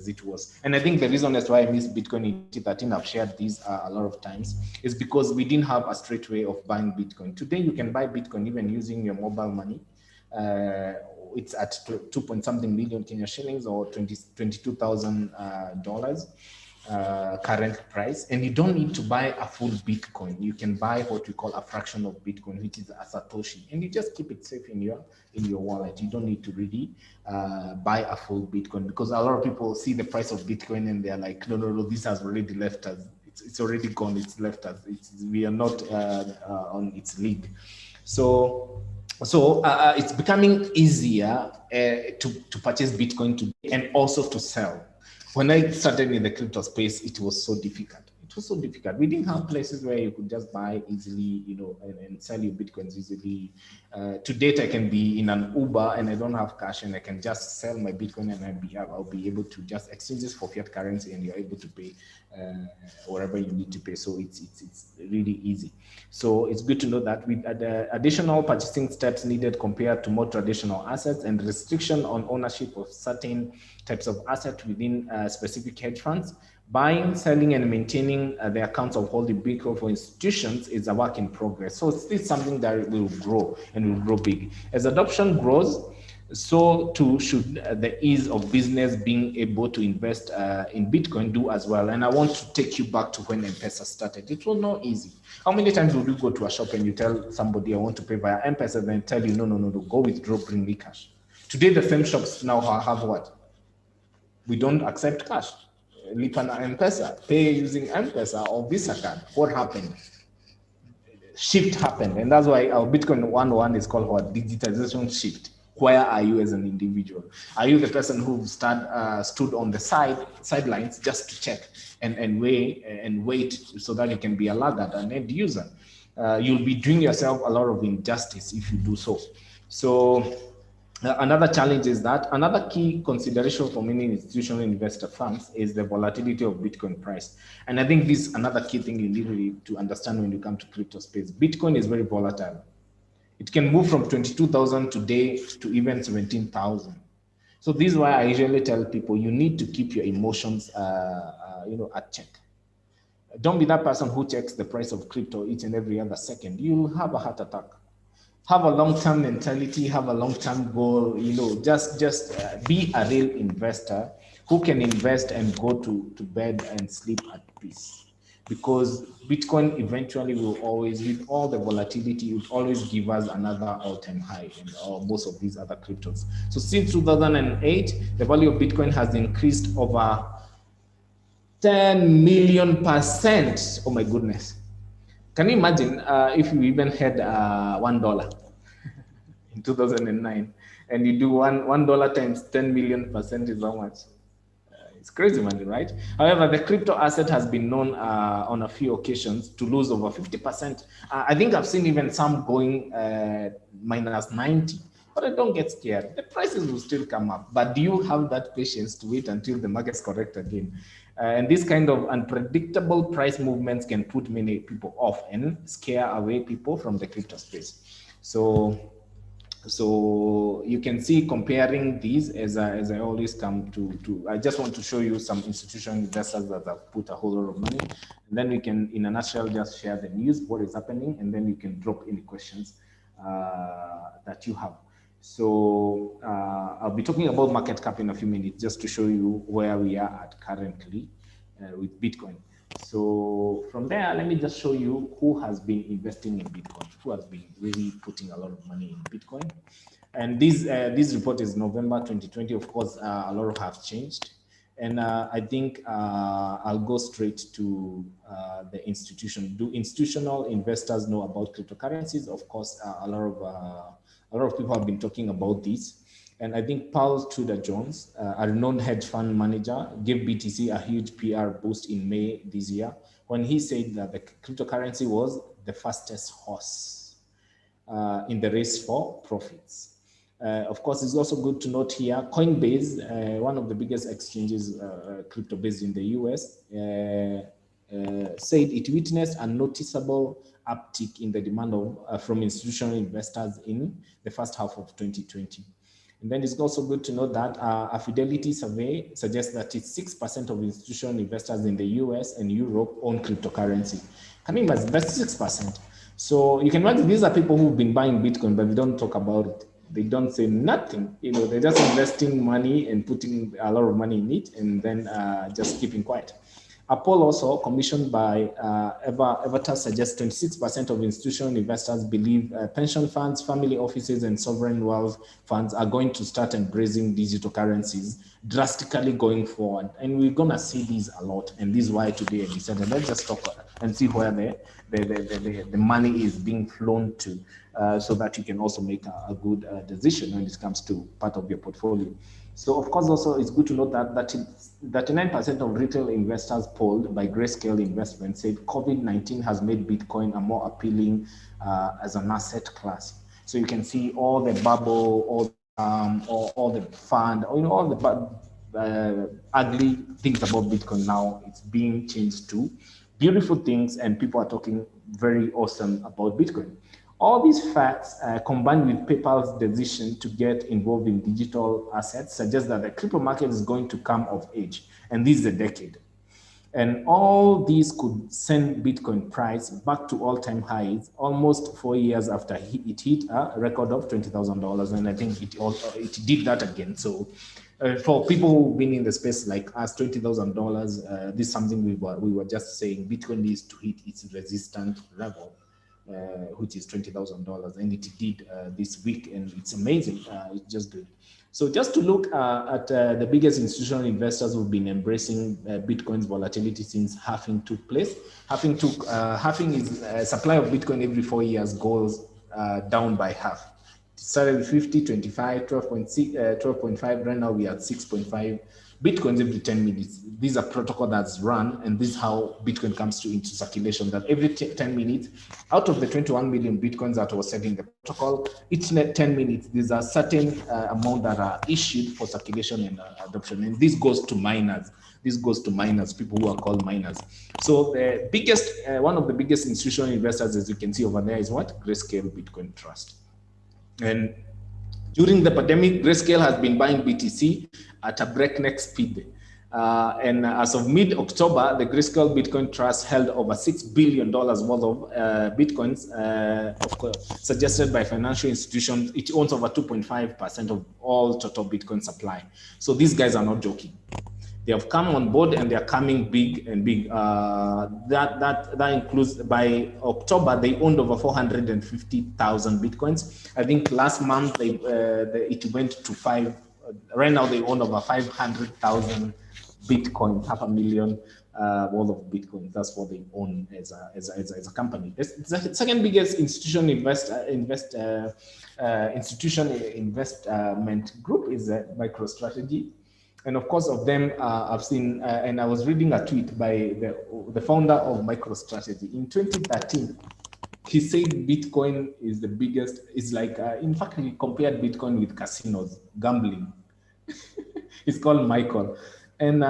it was. And I think the reason that's why I missed Bitcoin in 2013, I've shared these a lot of times, is because we didn't have a straight way of buying Bitcoin. Today, you can buy Bitcoin even using your mobile money. It's at 2-point-something million Kenya shillings or $22,000 current price, and you don't need to buy a full Bitcoin. You can buy what we call a fraction of Bitcoin, which is a Satoshi, and you just keep it safe in your wallet. You don't need to really buy a full Bitcoin, because a lot of people see the price of Bitcoin and they're like, no, this has already left us. It's already gone. It's left us. We are not on its league. So it's becoming easier to purchase Bitcoin today and also to sell. When I started in the crypto space, it was so difficult. We didn't have places where you could just buy easily, and sell your Bitcoins easily. To date, I can be in an Uber and I don't have cash, and I can just sell my Bitcoin and I'll be able to just exchange this for fiat currency, and you're able to pay whatever you need to pay. So it's really easy. So it's good to know that with the additional purchasing steps needed compared to more traditional assets and restriction on ownership of certain types of assets within specific hedge funds, buying, selling, and maintaining the accounts of holding Bitcoin for institutions is a work in progress. So it's something that will grow and will grow big. As adoption grows, so too should the ease of business being able to invest in Bitcoin do as well. And I want to take you back to when M-Pesa started. It was not easy. How many times would you go to a shop and you tell somebody, I want to pay via M-Pesa, and then tell you, no, go withdraw, bring me cash. Today, the same shops now have what? We don't accept cash. Lipa na M-Pesa, pay using M-Pesa or Visa card. What happened? Shift happened, and that's why our Bitcoin 101 is called what? Digitization shift. Where are you as an individual? Are you the person who stood on the sidelines just to check and wait so that you can be a laggard, an end user? You'll be doing yourself a lot of injustice if you do so. So another challenge is that another key consideration for many institutional investor firms is the volatility of Bitcoin price. And I think this is another key thing you need really to understand when you come to crypto space. Bitcoin is very volatile. It can move from 22,000 today to even 17,000. So this is why I usually tell people you need to keep your emotions, at check. Don't be that person who checks the price of crypto each and every other second. You'll have a heart attack. Have a long-term mentality, have a long-term goal, just be a real investor who can invest and go to bed and sleep at peace. Because Bitcoin eventually will always, with all the volatility, it will always give us another all-time high in most of these other cryptos. So since 2008, the value of Bitcoin has increased over 10 million%. Oh my goodness. Can you imagine if you even had $1 in 2009 and you do $1 times 10 million% is how much? It's crazy money, right? However, the crypto asset has been known on a few occasions to lose over 50%. I think I've seen even some going minus 90, but I don't get scared. The prices will still come up, but do you have that patience to wait until the markets correct again? And this kind of unpredictable price movements can put many people off and scare away people from the crypto space. So you can see comparing these as I always come to I just want to show you some institutional investors that have put a whole lot of money, and then we can in a nutshell just share the news, what is happening, and then you can drop any questions that you have. So I'll be talking about market cap in a few minutes just to show you where we are at currently with Bitcoin. So from there, let me just show you who has been investing in Bitcoin, who has been really putting a lot of money in Bitcoin. And this report is November 2020. Of course, a lot of have changed. And I think I'll go straight to the institution. Do institutional investors know about cryptocurrencies? Of course, a lot of people have been talking about this. And I think Paul Tudor Jones, a renowned hedge fund manager, gave BTC a huge PR boost in May this year when he said that the cryptocurrency was the fastest horse in the race for profits. Of course, it's also good to note here, Coinbase, one of the biggest exchanges crypto-based in the US, said it witnessed a noticeable uptick in the demand from institutional investors in the first half of 2020. And then it's also good to know that a Fidelity survey suggests that it's 6% of institutional investors in the US and Europe own cryptocurrency. Can you imagine? That's 6%. So you can imagine these are people who've been buying Bitcoin, but they don't talk about it. They don't say nothing. They're just investing money and putting a lot of money in it and then just keeping quiet. A poll also commissioned by Evertas suggests 26% of institutional investors believe pension funds, family offices, and sovereign wealth funds are going to start embracing digital currencies drastically going forward. And we're going to see these a lot. And this is why today I decided, let's just talk and see where the money is being flown to so that you can also make a good decision when it comes to part of your portfolio. So, of course, also it's good to note that 39% of retail investors polled by Grayscale Investment said COVID-19 has made Bitcoin a more appealing as an asset class. So you can see all the bubble, all the fund, all the ugly things about Bitcoin now. It's being changed to beautiful things, and people are talking very awesome about Bitcoin. All these facts, combined with PayPal's decision to get involved in digital assets, suggest that the crypto market is going to come of age, and this is a decade. And all these could send Bitcoin price back to all-time highs almost 4 years after it hit a record of $20,000. And I think it did that again. So for people who've been in the space like us, $20,000, this is something we were just saying, Bitcoin needs to hit its resistant level. Which is $20,000, and it did this week, and it's amazing. It's just good. So just to look at the biggest institutional investors who've been embracing Bitcoin's volatility since halving took place. Halving is supply of Bitcoin every 4 years goes down by half. started with 50, 25, 12.6, 12.5. Right now we are at 6.5 Bitcoins every 10 minutes. These are protocol that's run, and this is how Bitcoin comes into circulation. That every 10 minutes, out of the 21 million Bitcoins that was set in the protocol, each 10 minutes, there's a certain amount that are issued for circulation and adoption. And this goes to miners. This goes to miners, people who are called miners. So the biggest, one of the biggest institutional investors, as you can see over there, is what? Grayscale Bitcoin Trust. And during the pandemic, Grayscale has been buying BTC at a breakneck speed. And as of mid-October, the Grayscale Bitcoin Trust held over $6 billion worth of Bitcoins, suggested by financial institutions. It owns over 2.5% of all total Bitcoin supply. So these guys are not joking. They have come on board and they are coming big and big. That includes, by October, they owned over 450,000 Bitcoins. I think last month it went to five. Right now they own over 500,000 Bitcoin, 500,000 worth of Bitcoin. That's what they own as a company. It's the second biggest institutional institution investment group is MicroStrategy. And of course, of them, I've seen, and I was reading a tweet by the founder of MicroStrategy in 2013. He said Bitcoin is the biggest. It's like, in fact, he compared Bitcoin with casinos, gambling. He's called Michael. And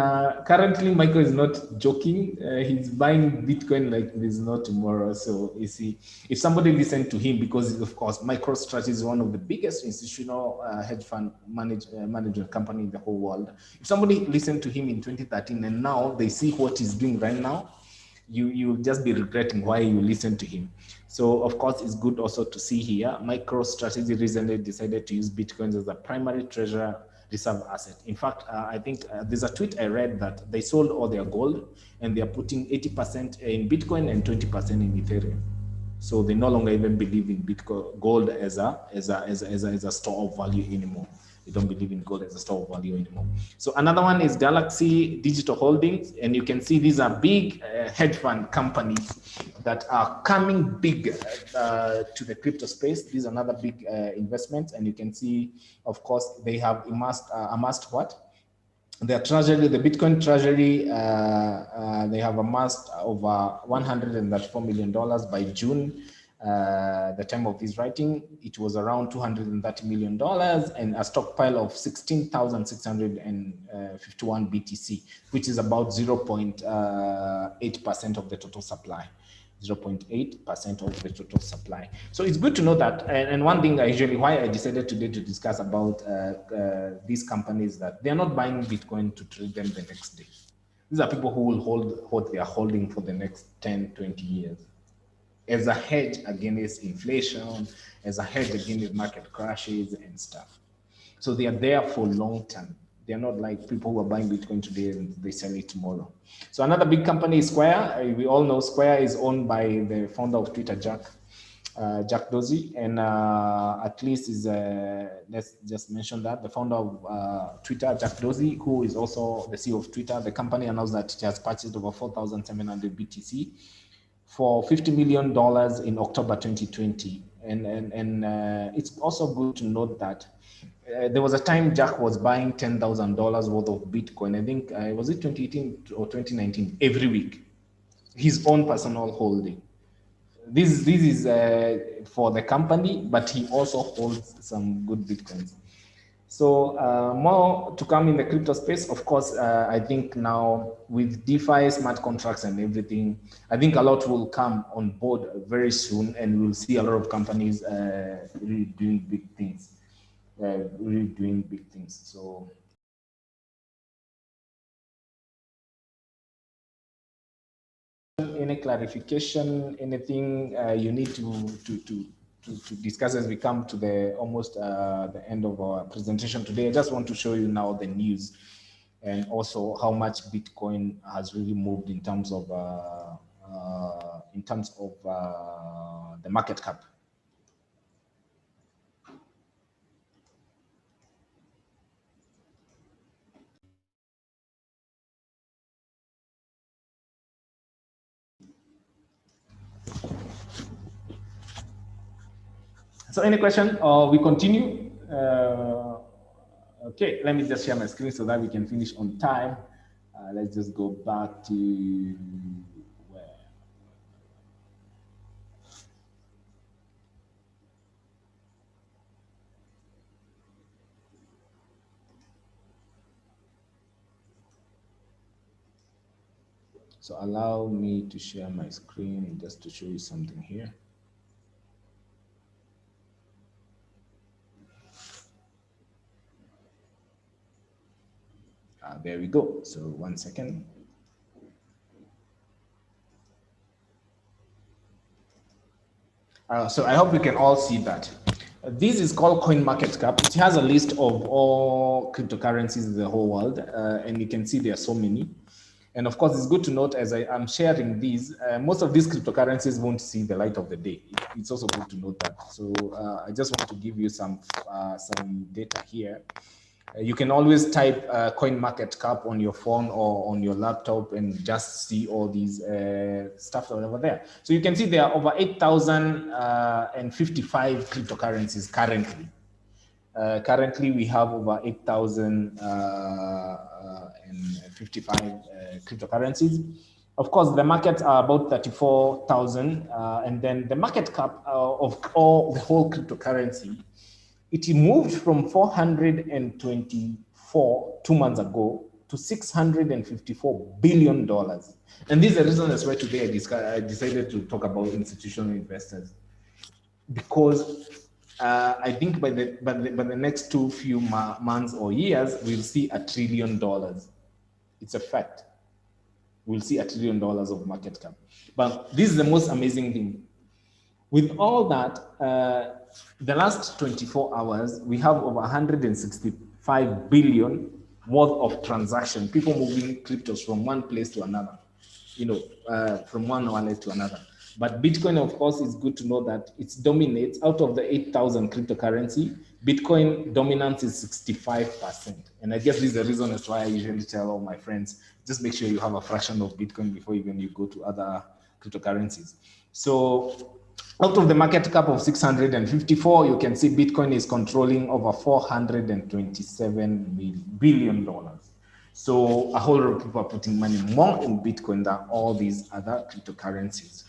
currently, Michael is not joking. He's buying Bitcoin like there's no tomorrow. So you see, if somebody listened to him, because of course, MicroStrategy is one of the biggest institutional hedge fund management company in the whole world. If somebody listened to him in 2013 and now they see what he's doing right now, you'll just be regretting why you listened to him. So of course, it's good also to see here, MicroStrategy recently decided to use Bitcoins as a primary treasure reserve asset. In fact, I think there's a tweet I read that they sold all their gold and they are putting 80% in Bitcoin and 20% in Ethereum. So they no longer even believe in Bitcoin gold as a store of value anymore. They don't believe in gold as a store of value anymore. So another one is Galaxy Digital Holdings, and you can see these are big hedge fund companies that are coming big to the crypto space. These are another big investment, and you can see, of course, they have amassed what? Their treasury, the Bitcoin treasury, they have amassed over $134 million by June. The time of this writing, it was around $230 million and a stockpile of 16,651 BTC, which is about 0.8% of the total supply. 0.8% of the total supply. So it's good to know that. And one thing why I decided today to discuss about these companies, that they're not buying Bitcoin to trade them the next day. These are people who will hold what they are holding for the next 10, 20 years as a hedge against inflation, as a hedge against market crashes and stuff. So they are there for long term. They're not like people who are buying Bitcoin today and they sell it tomorrow. So another big company is Square. We all know Square is owned by the founder of Twitter, Jack Dorsey, and at least is let's just mention that the founder of Twitter, Jack Dorsey, who is also the CEO of Twitter. The company announced that it has purchased over 4,700 BTC for $50 million in October 2020. And it's also good to note that there was a time Jack was buying $10,000 worth of Bitcoin. I think, was it 2018 or 2019, every week, his own personal holding. This is for the company, but he also holds some good Bitcoins. So more to come in the crypto space. Of course, I think now with DeFi, smart contracts and everything, I think a lot will come on board very soon, and we'll see a lot of companies really doing big things. So any clarification, anything you need to discuss as we come to the almost the end of our presentation today? I just want to show you now the news and also how much Bitcoin has really moved in terms of the market cap. So any question or we continue? Okay, let me just share my screen so that we can finish on time. Let's just go back to where. So allow me to share my screen just to show you something here. There we go. So 1 second. So I hope we can all see that. This is called CoinMarketCap. It has a list of all cryptocurrencies in the whole world, and you can see there are so many. And of course, it's good to note as I am sharing these, most of these cryptocurrencies won't see the light of the day. It's also good to note that. So I just want to give you some data here. You can always type CoinMarketCap on your phone or on your laptop and just see all these stuff over there. So you can see there are over 8,055 cryptocurrencies currently. Currently, we have over 8,055 cryptocurrencies. Of course, the markets are about 34,000, and then the market cap of the whole cryptocurrency, it moved from 424 2 months ago to $654 billion. And this is the reason that's why today I decided to talk about institutional investors, because I think by the next few months or years, we'll see $1 trillion. It's a fact. We'll see $1 trillion of market cap. But this is the most amazing thing. With all that, the last 24 hours, we have over 165 billion worth of transaction, people moving cryptos from one place to another, from one wallet to another. But Bitcoin, of course, is good to know that it dominates out of the 8,000 cryptocurrency. Bitcoin dominance is 65%. And I guess this is the reason that's why I usually tell all my friends, just make sure you have a fraction of Bitcoin before even you go to other cryptocurrencies. So out of the market cap of 654, you can see Bitcoin is controlling over $427 billion. So a whole lot of people are putting money more in Bitcoin than all these other cryptocurrencies.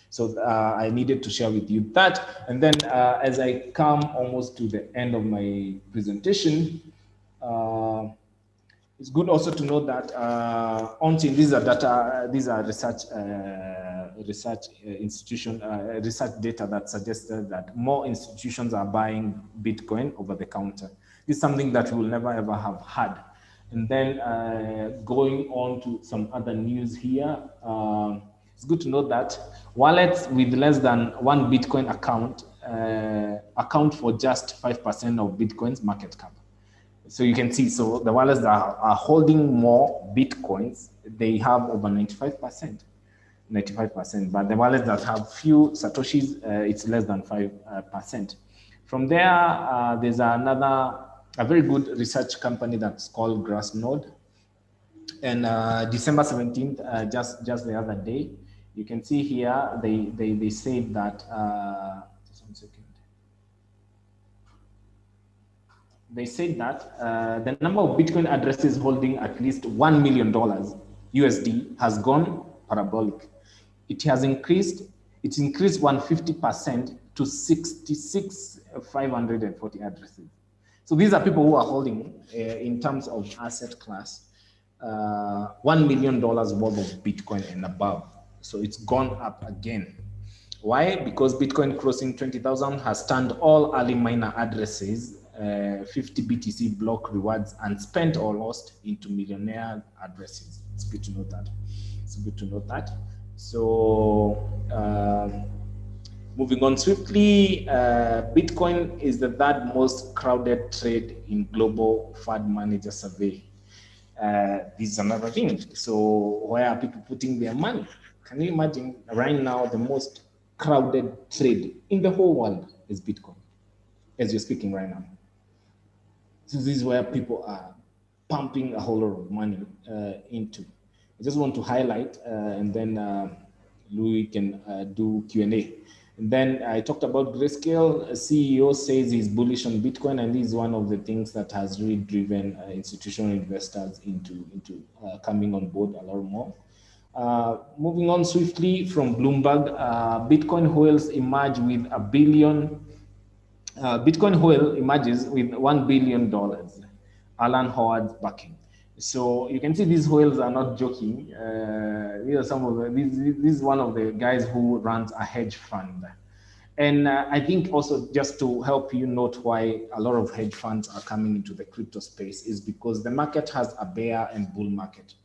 So I needed to share with you that. And then as I come almost to the end of my presentation, it's good also to know that ONTIN, these are research data that suggested that more institutions are buying Bitcoin over the counter. This is something that we will never ever have had. And then going on to some other news here, it's good to know that wallets with less than one Bitcoin account account for just 5% of Bitcoin's market cap. So you can see, so the wallets that are holding more Bitcoins, they have over 95%. But the wallets that have few Satoshis, it's less than 5%. From there, there's a very good research company that's called Grassnode. And December 17th, just the other day, you can see here, they said that, just 1 second. They said that the number of Bitcoin addresses holding at least $1 million USD has gone parabolic. It increased 150% to 66,540 addresses. So these are people who are holding, in terms of asset class, $1 million worth of Bitcoin and above. So it's gone up again. Why? Because Bitcoin crossing 20,000 has turned all early miner addresses, 50 BTC block rewards unspent or lost, into millionaire addresses. It's good to know that. So moving on swiftly, Bitcoin is the third most crowded trade in global fund manager survey. This is another thing. So where are people putting their money? Can you imagine right now the most crowded trade in the whole world is Bitcoin, as you're speaking right now. So this is where people are pumping a whole lot of money into. I just want to highlight, and then Louis can do Q&A. And then I talked about Grayscale. A CEO says he's bullish on Bitcoin, and this is one of the things that has really driven institutional investors into coming on board a lot more. Moving on swiftly from Bloomberg, Bitcoin whales emerge with a billion. Bitcoin whale emerges with $1 billion. Alan Howard's backing. So you can see these whales are not joking. These are some of the, this is one of the guys who runs a hedge fund. And I think also just to help you note why a lot of hedge funds are coming into the crypto space is because the market has a bear and bull market.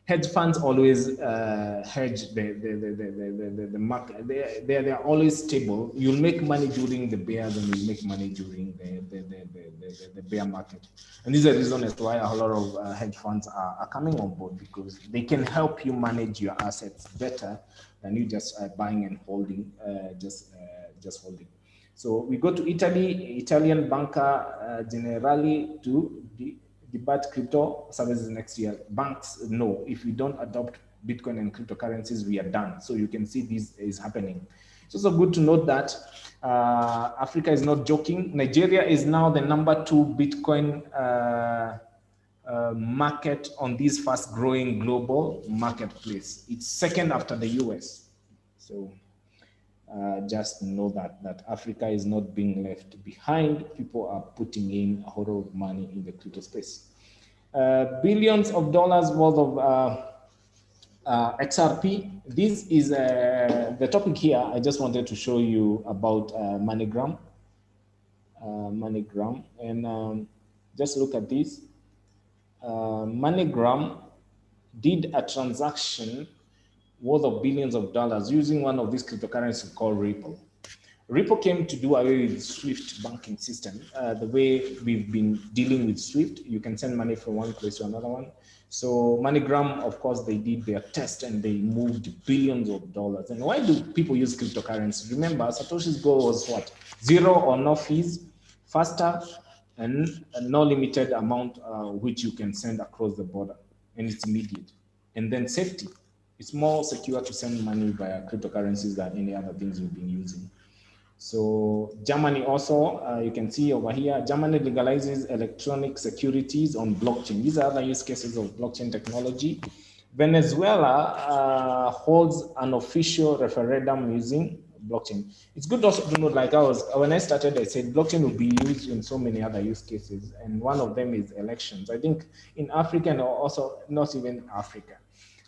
Hedge funds always hedge the market. They're always stable. You'll make money during the bears and you'll make money during the bear market. And this is the reason as to why a lot of hedge funds are coming on board, because they can help you manage your assets better than you just buying and holding, just holding. So we go to Italy. Italian banker Generali to debate crypto services next year. Banks know if we don't adopt Bitcoin and cryptocurrencies, we are done. So you can see this is happening. It's also good to note that Africa is not joking. Nigeria is now the #2 Bitcoin market on this fast growing global marketplace. It's second after the US. So just know that Africa is not being left behind. People are putting in a whole lot of money in the crypto space. Billions of dollars worth of XRP. This is the topic here. I just wanted to show you about MoneyGram. MoneyGram, and just look at this. MoneyGram did a transaction worth of billions of dollars using one of these cryptocurrencies called Ripple. Ripple came to do away with Swift banking system. The way we've been dealing with Swift, you can send money from one place to another one. So MoneyGram, of course, they did their test and they moved billions of dollars. And why do people use cryptocurrency? Remember, Satoshi's goal was what? Zero or no fees, faster, and no limited amount which you can send across the border. And it's immediate. And then safety. It's more secure to send money via cryptocurrencies than any other things we've been using. So Germany also, you can see over here, Germany legalizes electronic securities on blockchain. These are other use cases of blockchain technology. Venezuela holds an official referendum using blockchain. It's good also to note, like when I started, I said blockchain will be used in so many other use cases. And one of them is elections. I think in Africa and also not even Africa.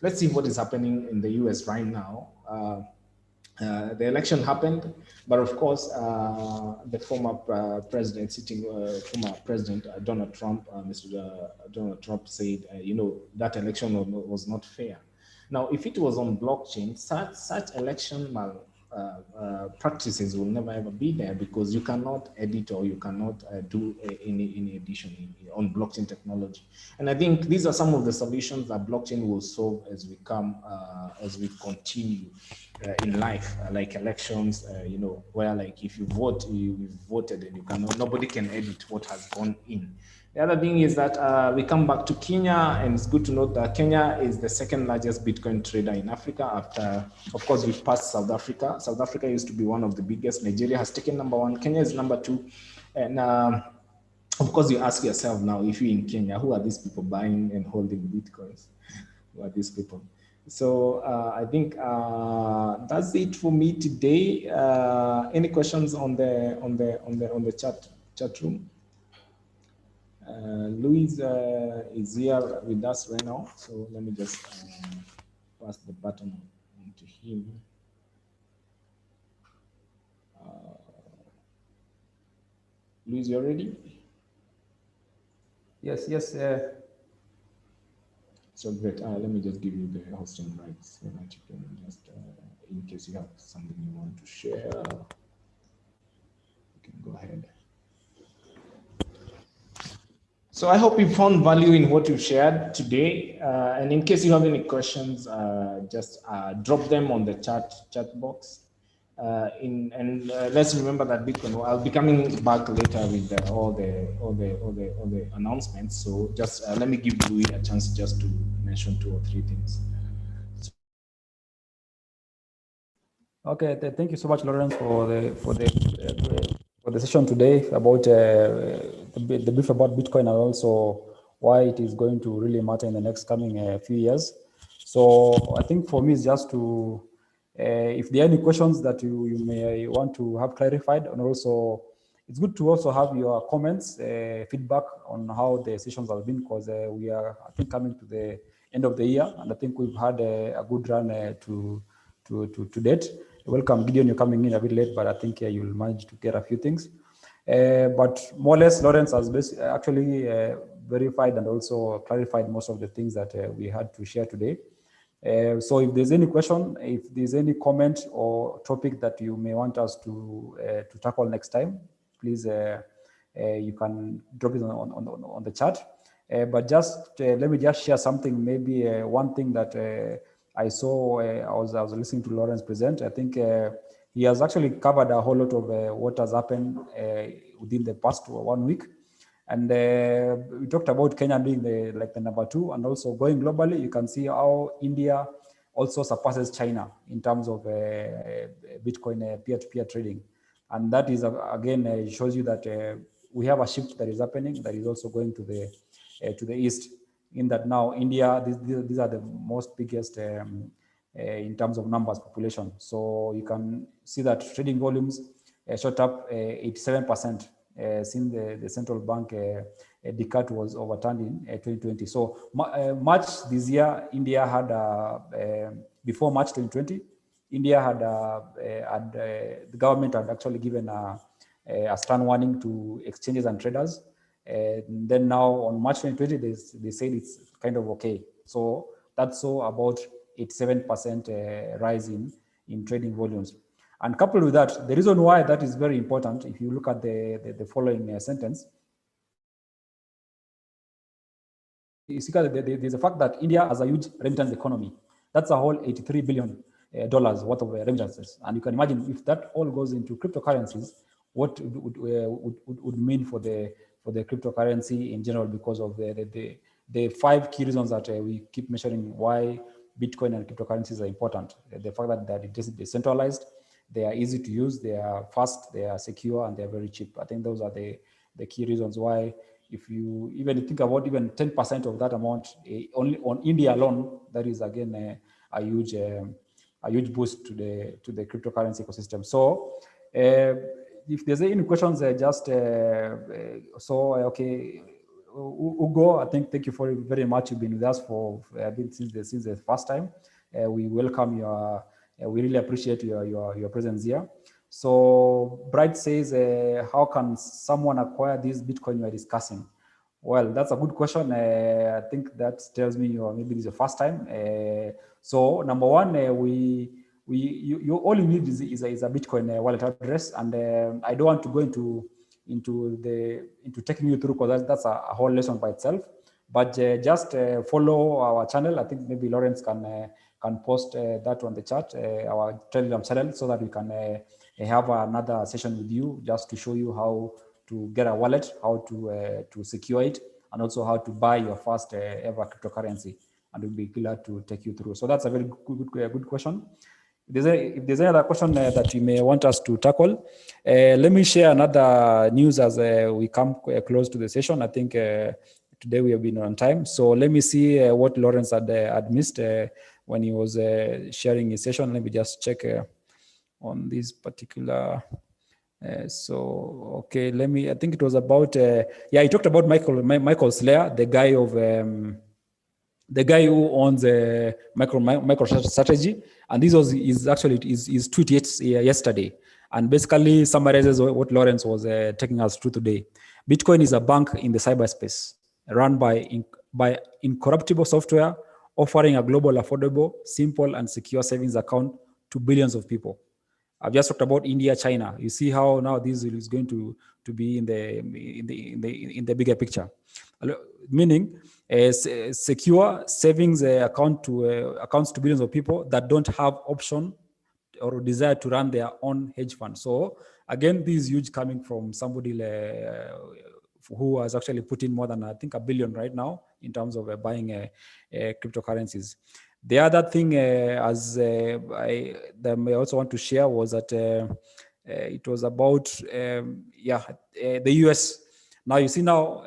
Let's see what is happening in the US right now. The election happened, but of course, the former president, former President Donald Trump, Mr. Donald Trump said, that election was not fair. Now, if it was on blockchain, such election practices will never ever be there, because you cannot edit or you cannot do any addition on blockchain technology. And I think these are some of the solutions that blockchain will solve as we as we continue in life, like elections, where like if you vote, you've voted and nobody can edit what has gone in. The other thing is that we come back to Kenya, and it's good to note that Kenya is the second largest Bitcoin trader in Africa after, of course, we've passed South Africa. South Africa used to be one of the biggest. Nigeria has taken #1. Kenya is #2. And of course, you ask yourself now, if you're in Kenya, who are these people buying and holding Bitcoins? Who are these people? So I think that's it for me today. Any questions on the chat room? Luis is here with us right now, so let me just pass the baton to him. Luis, you ready? Yes. So great. Let me just give you the hosting rights so that you can just, in case you have something you want to share, you can go ahead. So I hope you found value in what you've shared today. And in case you have any questions, just drop them on the chat box. Let's remember that Bitcoin. I'll be coming back later with all the announcements. So just let me give Louis a chance just to mention 2 or 3 things. Okay, thank you so much, Lawrence, for the session today about the brief about Bitcoin and also why it is going to really matter in the next coming few years. So I think for me, it's just to if there are any questions that you may want to have clarified, and also it's good to also have your comments, feedback on how the sessions have been, because we are, I think, coming to the end of the year, and I think we've had a good run to date. Welcome, Gideon. You're coming in a bit late, but I think you'll manage to get a few things. But more or less, Lawrence has actually verified and also clarified most of the things that we had to share today. So if there's any question, if there's any comment or topic that you may want us to tackle next time, please you can drop it on the chat. But just let me just share something. Maybe one thing that I saw. I was listening to Lawrence present. I think he has actually covered a whole lot of what has happened within the past 1 week. And we talked about Kenya being the number two, and also going globally. You can see how India also surpasses China in terms of Bitcoin peer-to-peer trading, and that is again shows you that we have a shift that is happening that is also going to the east. In that now India, these are the most biggest in terms of numbers population. So you can see that trading volumes shot up 87% since the central bank decade was overturned in 2020. So March this year, India had before March 2020, India the government had actually given a stern warning to exchanges and traders. And then now on March 2020, they said it's kind of okay. So that's so about 87% rise in trading volumes. And coupled with that, the reason why that is very important, if you look at the following sentence, you see that there's a fact that India has a huge remittance economy. That's a whole $83 billion worth of remittances. And you can imagine if that all goes into cryptocurrencies, what would mean for the cryptocurrency in general, because of the five key reasons that we keep mentioning why Bitcoin and cryptocurrencies are important. The fact that it is decentralized, they are easy to use, they are fast, they are secure, and they are very cheap. I think those are the key reasons why, if you even think about even 10% of that amount, only on India alone, that is again a huge boost to the cryptocurrency ecosystem. So if there's any questions, okay, Ugo, I think thank you for very much. You've been with us for since the first time. We welcome your. We really appreciate your presence here. So Bright says, how can someone acquire this Bitcoin you are discussing? Well, that's a good question. I think that tells me maybe this is the first time. So number one, you all you need is a Bitcoin wallet address, and I don't want to go into taking you through, because that's a whole lesson by itself. But just follow our channel. I think maybe Lawrence can post that on the chat, our Telegram channel, so that we can have another session with you just to show you how to get a wallet, how to secure it, and also how to buy your first ever cryptocurrency. And we'll be glad to take you through. So that's a very good question. If there's another question that you may want us to tackle, let me share another news as we come close to the session. I think today we have been on time. So let me see what Lawrence had missed when he was sharing his session. Let me just check on this particular. Okay, I think it was about, he talked about Michael Slayer, the guy who owns MicroStrategy, and this was his tweet yesterday, and basically summarizes what Lawrence was taking us through today. Bitcoin is a bank in the cyberspace, run by incorruptible software, offering a global, affordable, simple, and secure savings account to billions of people. I've just talked about India, China. You see how now this is going to be in the bigger picture, meaning a secure savings accounts to billions of people that don't have option or desire to run their own hedge fund. So again, this is huge, coming from somebody who has actually put in more than, I think, $1 billion right now in terms of buying cryptocurrencies. The other thing, that I also want to share was that it was about the US. Now you see now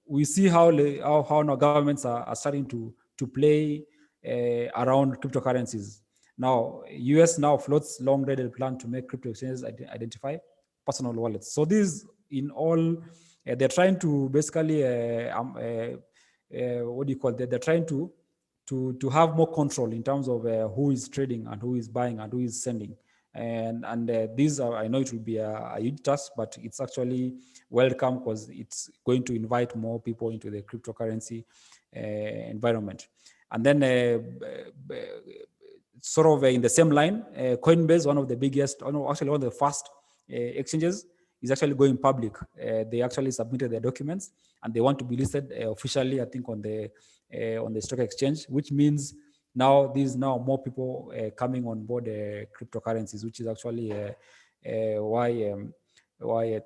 we see how now governments are starting to play around cryptocurrencies. Now US now floats long-dated plan to make crypto exchanges identify personal wallets. So these in all they're trying to basically what do you call it? They're trying to have more control in terms of who is trading and who is buying and who is sending. And these are, I know it will be a huge task, but it's actually welcome because it's going to invite more people into the cryptocurrency environment. And then sort of in the same line, Coinbase, one of the biggest, no, actually one of the first exchanges, is actually going public. They actually submitted their documents and they want to be listed officially, I think, on the stock exchange, which means now there's now more people coming on board cryptocurrencies, which is actually why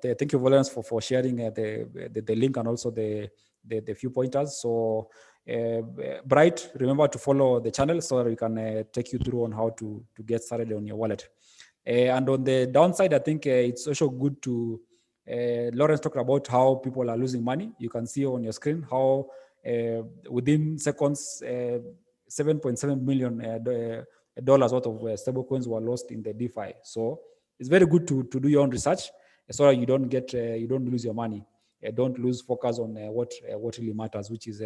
thank you, Valence, for sharing the link and also the few pointers. So Bright, remember to follow the channel so that we can take you through on how to get started on your wallet. And on the downside, I think it's also good to Lawrence talked about how people are losing money. You can see on your screen how within seconds 7.7 million dollars worth of stable coins were lost in the DeFi. So it's very good to do your own research so that you don't get you don't lose your money. Don't lose focus on what really matters, which is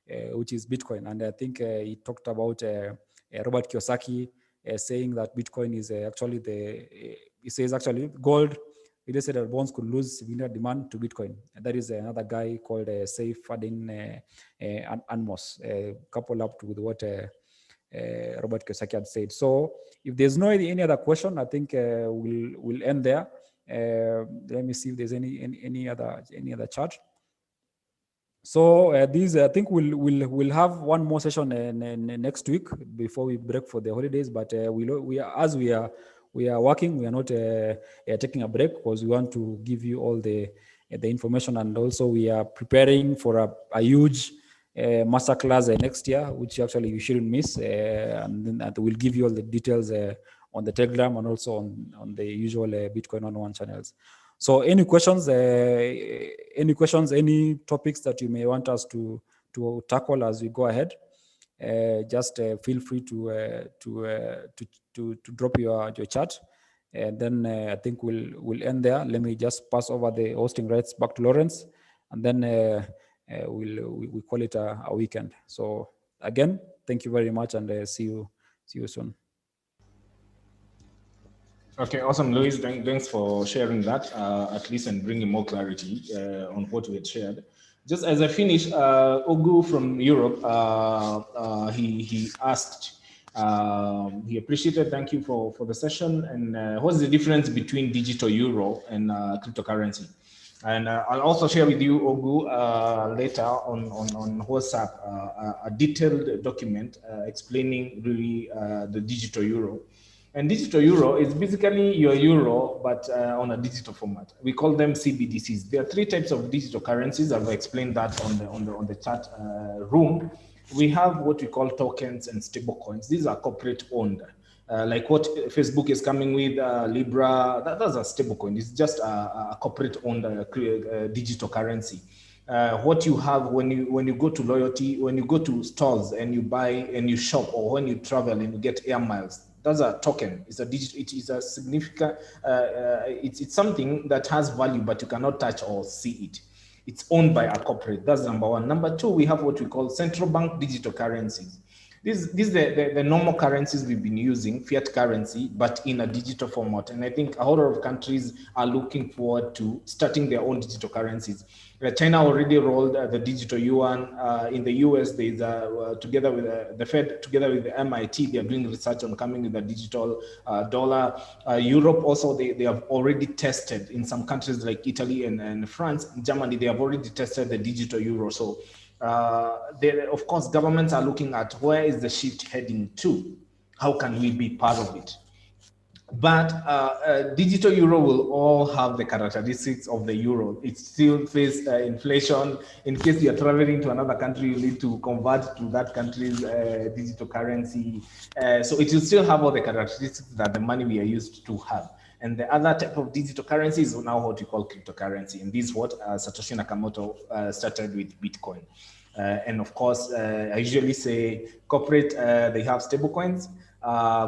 Bitcoin. And I think he talked about Robert Kiyosaki saying that Bitcoin is actually he says actually gold. He just said that bonds could lose significant demand to Bitcoin. And that is another guy called Saif Fadin Anmos, coupled up with what Robert Kiyosaki had said. So if there's no any other question, I think we'll end there. Let me see if there's any other chat. So these, I think we'll have one more session next week before we break for the holidays. But we are working, we are not taking a break because we want to give you all the information, and also we are preparing for a huge masterclass next year, which actually you shouldn't miss, and then we'll give you all the details on the Telegram and also on the usual Bitcoin 101 channels. So any questions, any topics that you may want us to tackle as we go ahead, just feel free to drop your chat. And then I think we'll end there. Let me just pass over the hosting rights back to Lawrence, and then we call it a weekend. So again, thank you very much, and see you soon. Okay, awesome, Luis. Thanks for sharing that, at least, and bringing more clarity on what we had shared. Just as I finish, Ogu from Europe, he asked, he appreciated, thank you for the session, and what's the difference between digital euro and cryptocurrency? And I'll also share with you, Ogu, later on WhatsApp, a detailed document explaining really the digital euro. And digital euro is basically your euro, but on a digital format. We call them CBDCs. There are three types of digital currencies. I've explained that on the chat room. We have what we call tokens and stable coins. These are corporate owned. Like what Facebook is coming with, Libra, that's a stable coin. It's just a corporate owned digital currency. What you have when you go to loyalty, when you go to stores and you buy and you shop, or when you travel and you get air miles, that's a token. It's a digital. It is a significant. It's something that has value, but you cannot touch or see it. It's owned by a corporate. That's number one. Number two, we have what we call central bank digital currencies. These are the normal currencies we've been using, fiat currency, but in a digital format. And I think a whole lot of countries are looking forward to starting their own digital currencies. China already rolled the digital yuan. In the US, there's together with the Fed, together with the MIT, they are doing research on coming with a digital dollar. Europe also, they have already tested in some countries like Italy and France, and Germany, they have already tested the digital euro. So of course, governments are looking at where is the shift heading to? How can we be part of it? But digital euro will all have the characteristics of the euro. It still faces inflation. In case you're traveling to another country, you need to convert to that country's digital currency. So it will still have all the characteristics that the money we are used to have. And the other type of digital currency is now what we call cryptocurrency. And this is what Satoshi Nakamoto started with Bitcoin. And of course, I usually say corporate, they have stable coins.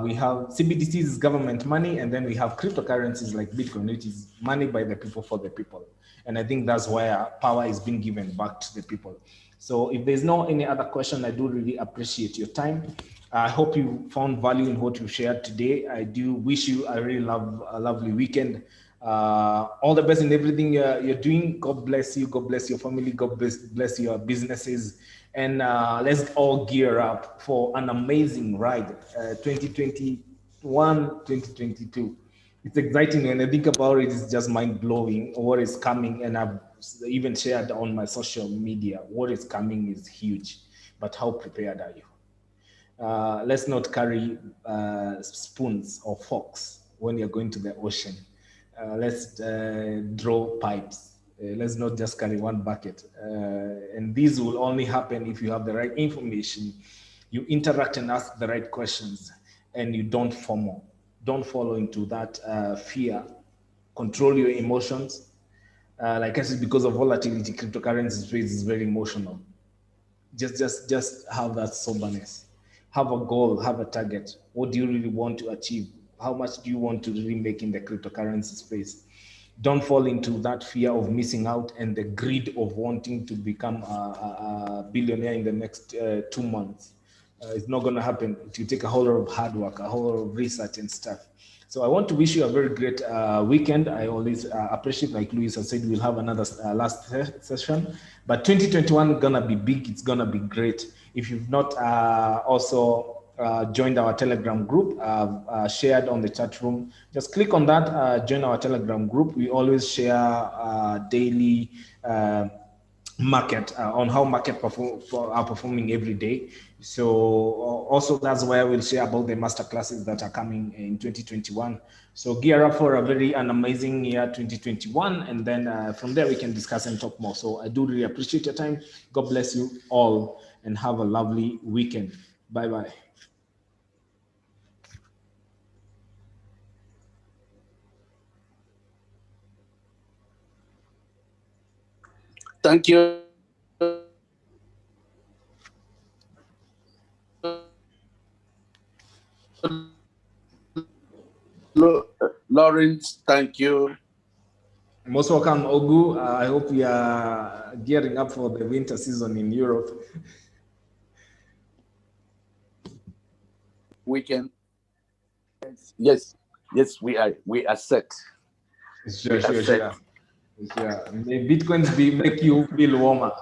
We have CBDCs, government money, and then we have cryptocurrencies like Bitcoin, which is money by the people for the people. And I think that's where power is being given back to the people. So if there's no any other question, I do really appreciate your time. I hope you found value in what you shared today. I do wish you a really lovely weekend. All the best in everything you're doing. God bless you. God bless your family. God bless your businesses. And let's all gear up for an amazing ride, 2021, 2022. It's exciting. When I think about it, it's just mind blowing what is coming. And I've even shared on my social media what is coming is huge. But how prepared are you? Let's not carry spoons or forks when you're going to the ocean. Let's draw pipes. Let's not just carry one bucket. And this will only happen if you have the right information, you interact and ask the right questions, and you don't FOMO. Don't fall into that fear. Control your emotions. Like I said, because of volatility, cryptocurrency space is very emotional. Just have that soberness. Have a goal, have a target. What do you really want to achieve? How much do you want to really make in the cryptocurrency space? Don't fall into that fear of missing out and the greed of wanting to become a billionaire in the next 2 months. It's not going to happen. It will take a whole lot of hard work, a whole lot of research and stuff. So I want to wish you a very great weekend. I always appreciate, like Luis has said, we'll have another last session. But 2021 gonna be big. It's gonna be great. If you've not also joined our Telegram group, shared on the chat room, just click on that. Join our Telegram group. We always share daily. Market on how market are performing every day. So also that's where we'll share about the master classes that are coming in 2021. So gear up for a an amazing year 2021, and then from there we can discuss and talk more. So I do really appreciate your time. God bless you all and have a lovely weekend. Bye bye. Thank you, Lawrence. Thank you. Most welcome, Ogu. I hope we are gearing up for the winter season in Europe. Weekend. Yes, yes, we are set. Sure. Yeah, may Bitcoins make you feel warmer.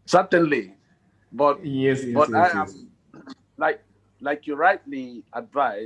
Certainly, but Yes. I am like you rightly advised.